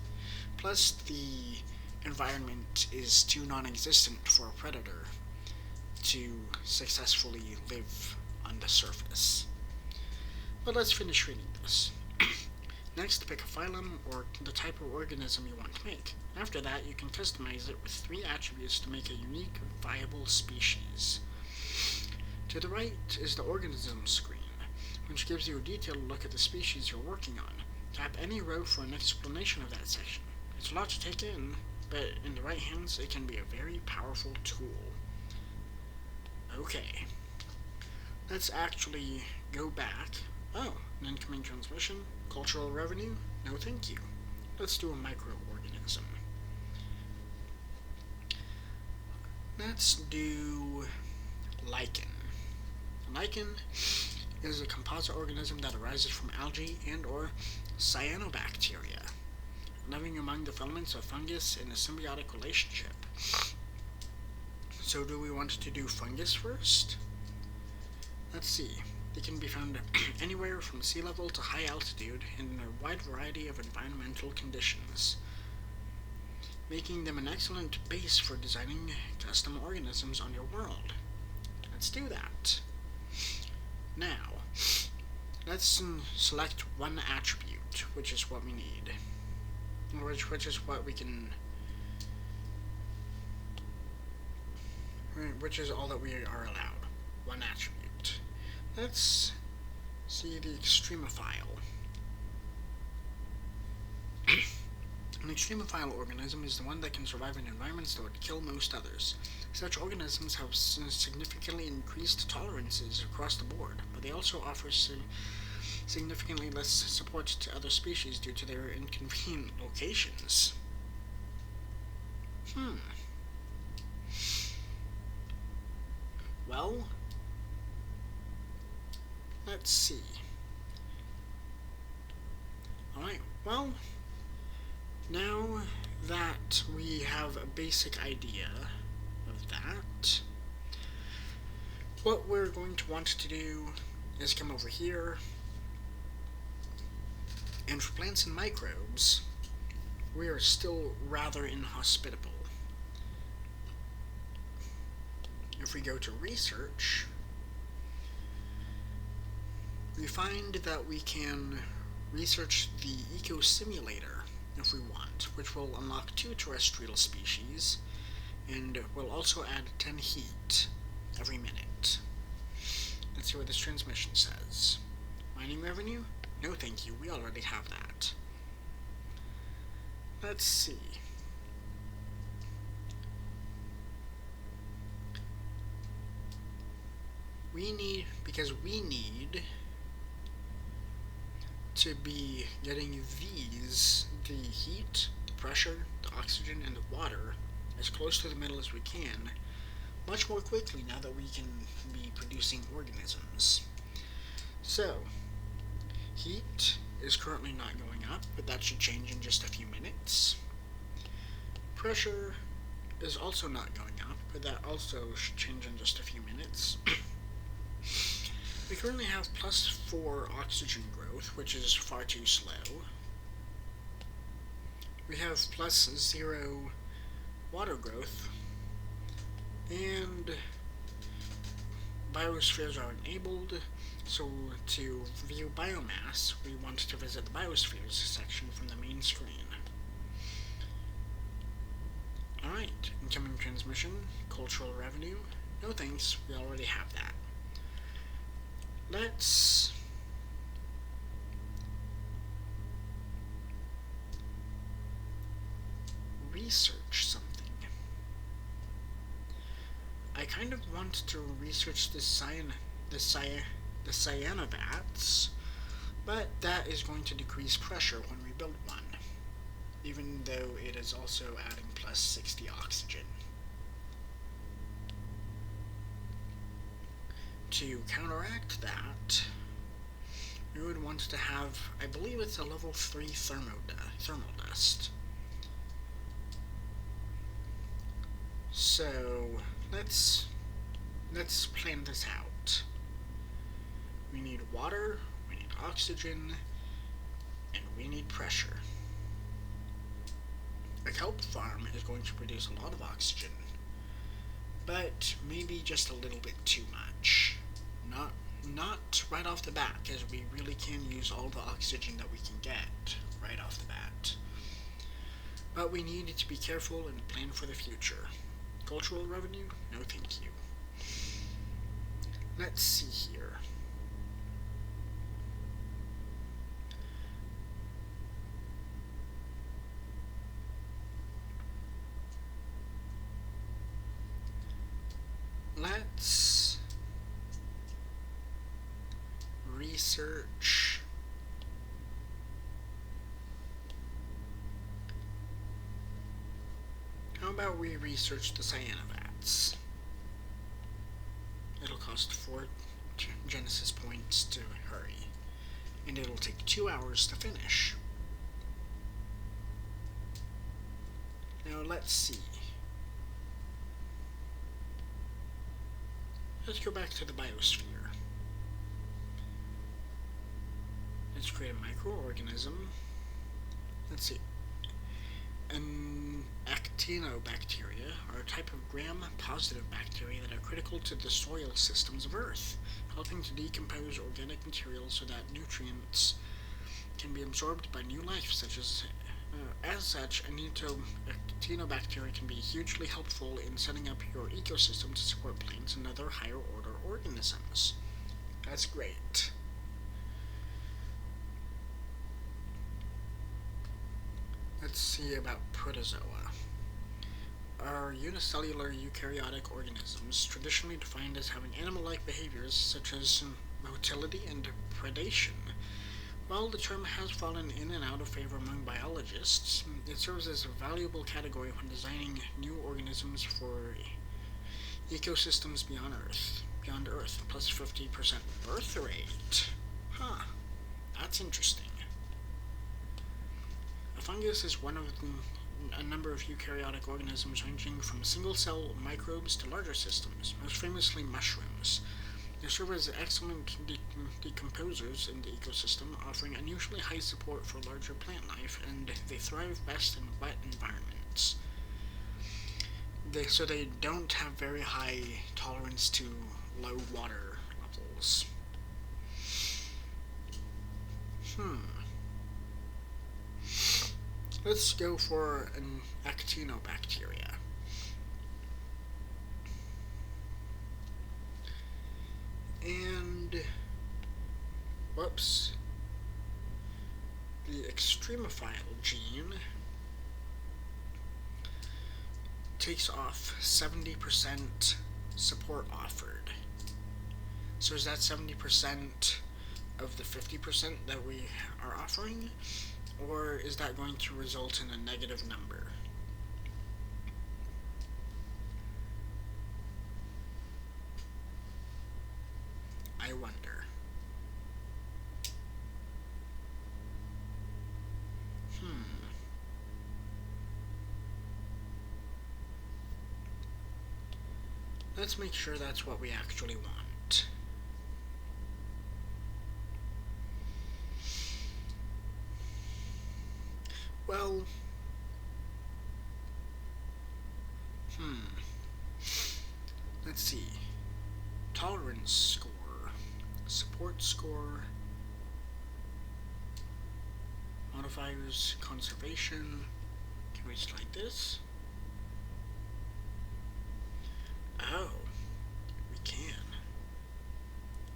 Plus, the environment is too non-existent for a predator to successfully live on the surface. But let's finish reading this. Next, pick a phylum or the type of organism you want to make. After that, you can customize it with 3 attributes to make a unique, viable species. To the right is the organism screen, which gives you a detailed look at the species you're working on. Tap any row for an explanation of that section. It's a lot to take in, but in the right hands, it can be a very powerful tool. Okay. Let's actually go back. Oh, an incoming transmission. Cultural revenue? No thank you. Let's do a microorganism. Let's do lichen. Lichen is a composite organism that arises from algae and or cyanobacteria, living among the filaments of fungus in a symbiotic relationship. So do we want to do fungus first? Let's see. They can be found anywhere from sea level to high altitude and in a wide variety of environmental conditions, making them an excellent base for designing custom organisms on your world. Let's do that. Now, let's select one attribute, which is what we need, which is what we can, which is all that we are allowed. One attribute. Let's see the extremophile. An extremophile organism is the one that can survive in environments that would kill most others. Such organisms have significantly increased tolerances across the board, but they also offer significantly less support to other species due to their inconvenient locations. Well, let's see. Alright, well, now that we have a basic idea of that, what we're going to want to do is come over here, and for plants and microbes, we are still rather inhospitable. If we go to research, we find that we can research the eco-simulator if we want, which will unlock 2 terrestrial species, and will also add 10 heat every minute. Let's see what this transmission says. Mining revenue? No thank you, we already have that. Let's see. We need to be getting these, the heat, the pressure, the oxygen, and the water, as close to the middle as we can, much more quickly now that we can be producing organisms. So, heat is currently not going up, but that should change in just a few minutes. Pressure is also not going up, but that also should change in just a few minutes. We currently have +4 oxygen growth, which is far too slow. We have +0 water growth, and biospheres are enabled. So to view biomass, we want to visit the Biospheres section from the main screen. Alright, incoming transmission, cultural revenue. No thanks, we already have that. Let's research something. I kind of want to research the cyanobats, but that is going to decrease pressure when we build one, even though it is also adding +60 oxygen. To counteract that, we would want to have, I believe it's a level 3 thermal dust. So let's plan this out. We need water, we need oxygen, and we need pressure. A kelp farm is going to produce a lot of oxygen, but maybe just a little bit too much. Not right off the bat, because we really can use all the oxygen that we can get right off the bat. But we need to be careful and plan for the future. Cultural revenue? No thank you. Let's see here. Let's research how about we research the cyanobats? It'll cost 4 Genesis points to hurry, and it'll take 2 hours to finish. Now let's see. Let's go back to the biosphere. Let's create a microorganism. Let's see. An actinobacteria are a type of gram-positive bacteria that are critical to the soil systems of Earth, helping to decompose organic materials so that nutrients can be absorbed by new life, such as such, actinobacteria can be hugely helpful in setting up your ecosystem to support plants and other higher-order organisms. That's great. Let's see about protozoa. Are unicellular eukaryotic organisms, traditionally defined as having animal-like behaviors such as motility and predation. While the term has fallen in and out of favor among biologists, it serves as a valuable category when designing new organisms for ecosystems beyond Earth, plus 50% birth rate. Huh, that's interesting. A fungus is one of a number of eukaryotic organisms ranging from single-cell microbes to larger systems, most famously mushrooms. They serve as excellent decomposers in the ecosystem, offering unusually high support for larger plant life, and they thrive best in wet environments. So they don't have very high tolerance to low water levels. Let's go for an actinobacteria. And whoops, the extremophile gene takes off 70% support offered. So is that 70% of the 50% that we are offering, or is that going to result in a negative number? I wonder. Let's make sure that's what we actually want. Well, let's see. Tolerance score, support score, modifiers, conservation. Can we slide this? Oh, we can.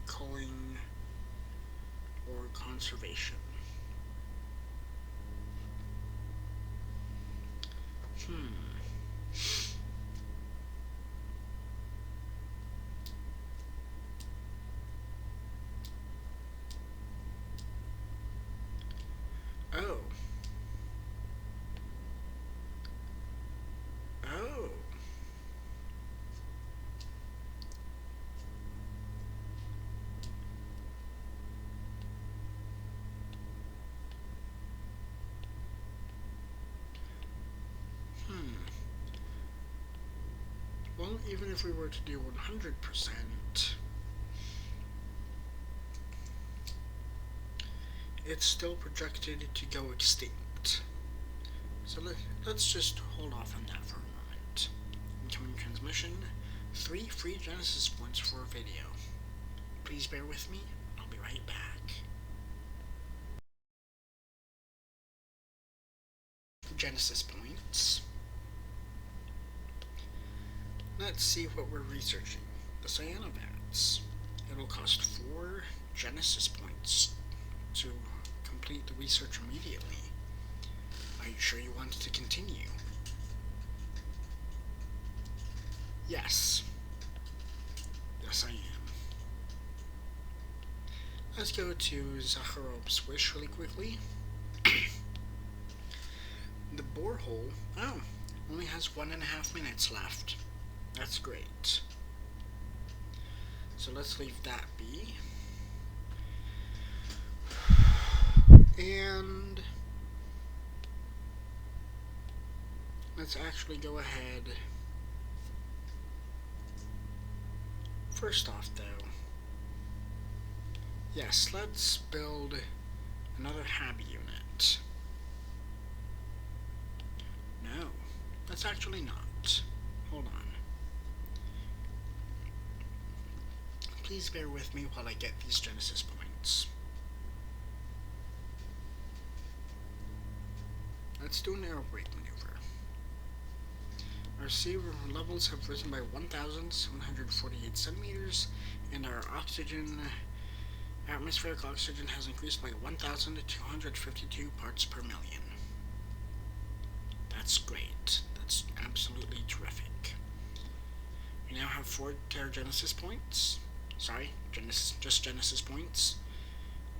Culling or conservation. Oh. Oh. Well, even if we were to do 100%, it's still projected to go extinct. So let's just hold off on that for a moment. Incoming transmission, 3 free Genesis points for a video. Please bear with me, I'll be right back. Genesis points. Let's see what we're researching. The cyanobats. It'll cost 4 Genesis points to complete the research immediately. Are you sure you want to continue? Yes. Yes, I am. Let's go to Zakharov's wish really quickly. The borehole, only has 1.5 minutes left. That's great. So let's leave that be. And let's actually go ahead. First off, though, yes, let's build another hab unit. No, that's actually not. Hold on. Please bear with me while I get these Genesis points. Let's do an air brake maneuver. Our sea levels have risen by 1,748 centimeters, and our atmospheric oxygen has increased by 1,252 parts per million. That's great. That's absolutely terrific. We now have 4 TerraGenesis points. Sorry, just Genesis points.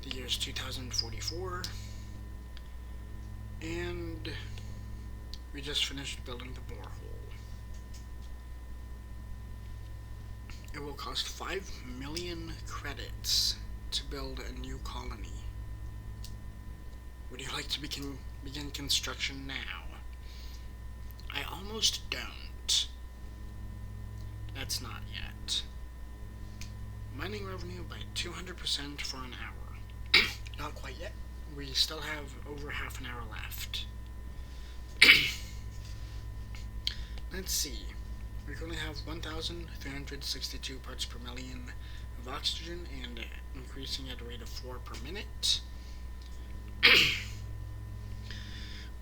The year is 2044. And we just finished building the borehole. It will cost 5 million credits to build a new colony. Would you like to begin construction now? I almost don't. That's not yet. Mining revenue by 200% for an hour. Not quite yet. We still have over half an hour left. Let's see. We currently have 1,362 parts per million of oxygen and increasing at a rate of 4 per minute.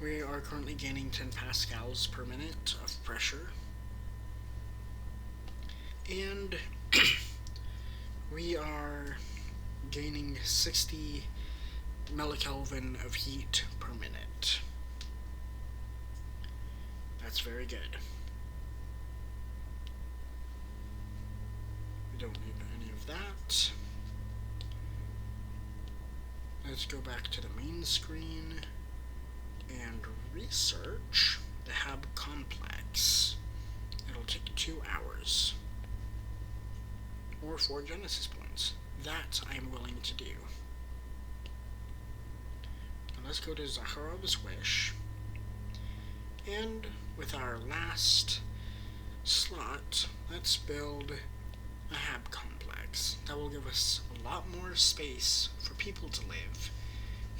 We are currently gaining 10 pascals per minute of pressure. And we are gaining 60 millikelvin of heat per minute. That's very good. We don't need any of that. Let's go back to the main screen and research the hab complex. It'll take 2 hours. Or 4 Genesis points. That I'm willing to do. Now let's go to Zakharov's wish. And with our last slot, let's build a hab complex. That will give us a lot more space for people to live.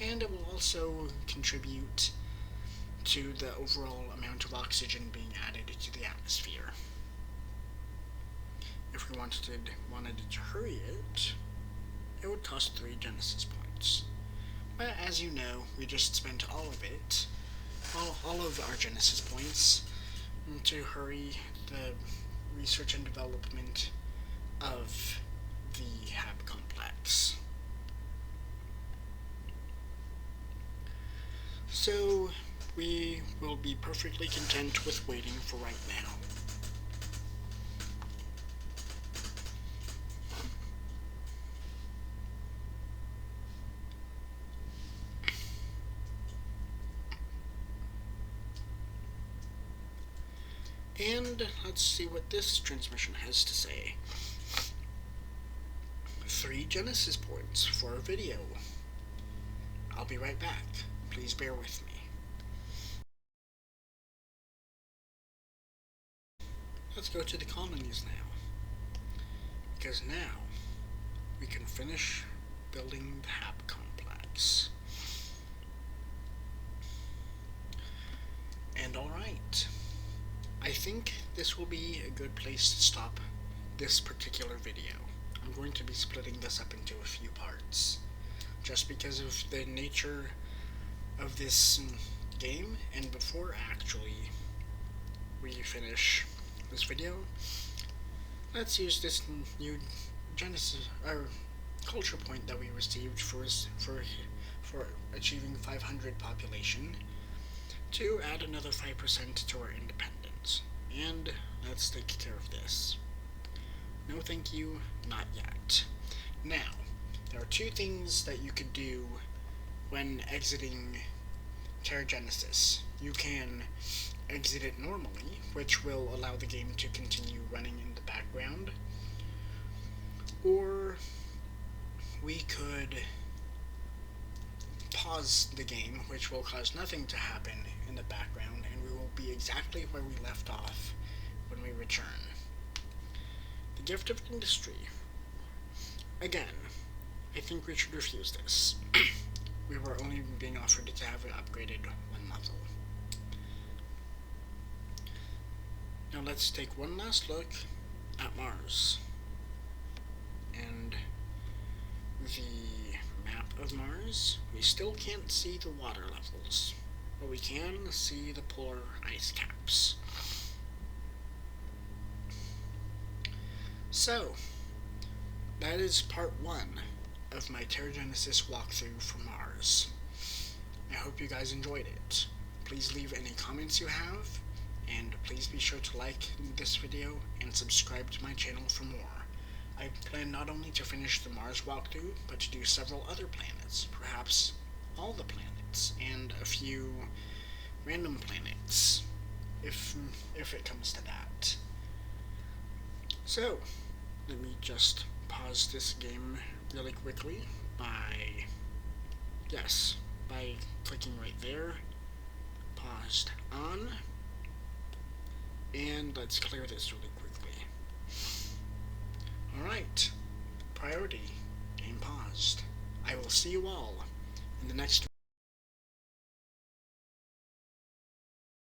And it will also contribute to the overall amount of oxygen being added to the atmosphere. If we wanted to hurry it, it would cost 3 Genesis points. But as you know, we just spent all of it, all of our Genesis points, to hurry the research and development of the HAB complex. So we will be perfectly content with waiting for right now. And let's see what this transmission has to say. 3 Genesis points for a video. I'll be right back. Please bear with me. Let's go to the colonies now. Because now we can finish building the HAB complex. And alright. I think this will be a good place to stop this particular video. I'm going to be splitting this up into a few parts, just because of the nature of this game, and before actually we finish this video, let's use this new Genesis, or culture point that we received for achieving 500 population to add another 5% to our independence. And let's take care of this. No thank you, not yet. Now, there are 2 things that you could do when exiting TerraGenesis. You can exit it normally, which will allow the game to continue running in the background, or we could pause the game, which will cause nothing to happen in the background, and we will be exactly where we left off when we return. The gift of industry. Again, I think we should refuse this. We were only being offered to have it upgraded 1 level. Now let's take one last look at Mars. And the map of Mars, we still can't see the water levels, but we can see the polar ice caps. So, that is part 1 of my TerraGenesis walkthrough for Mars. I hope you guys enjoyed it. Please leave any comments you have, and please be sure to like this video and subscribe to my channel for more. I plan not only to finish the Mars walkthrough, but to do several other planets, perhaps all the planets, and a few random planets, if it comes to that. So, let me just pause this game really quickly by clicking right there, paused on, and let's clear this really quickly. Alright, priority, game paused. I will see you all in the next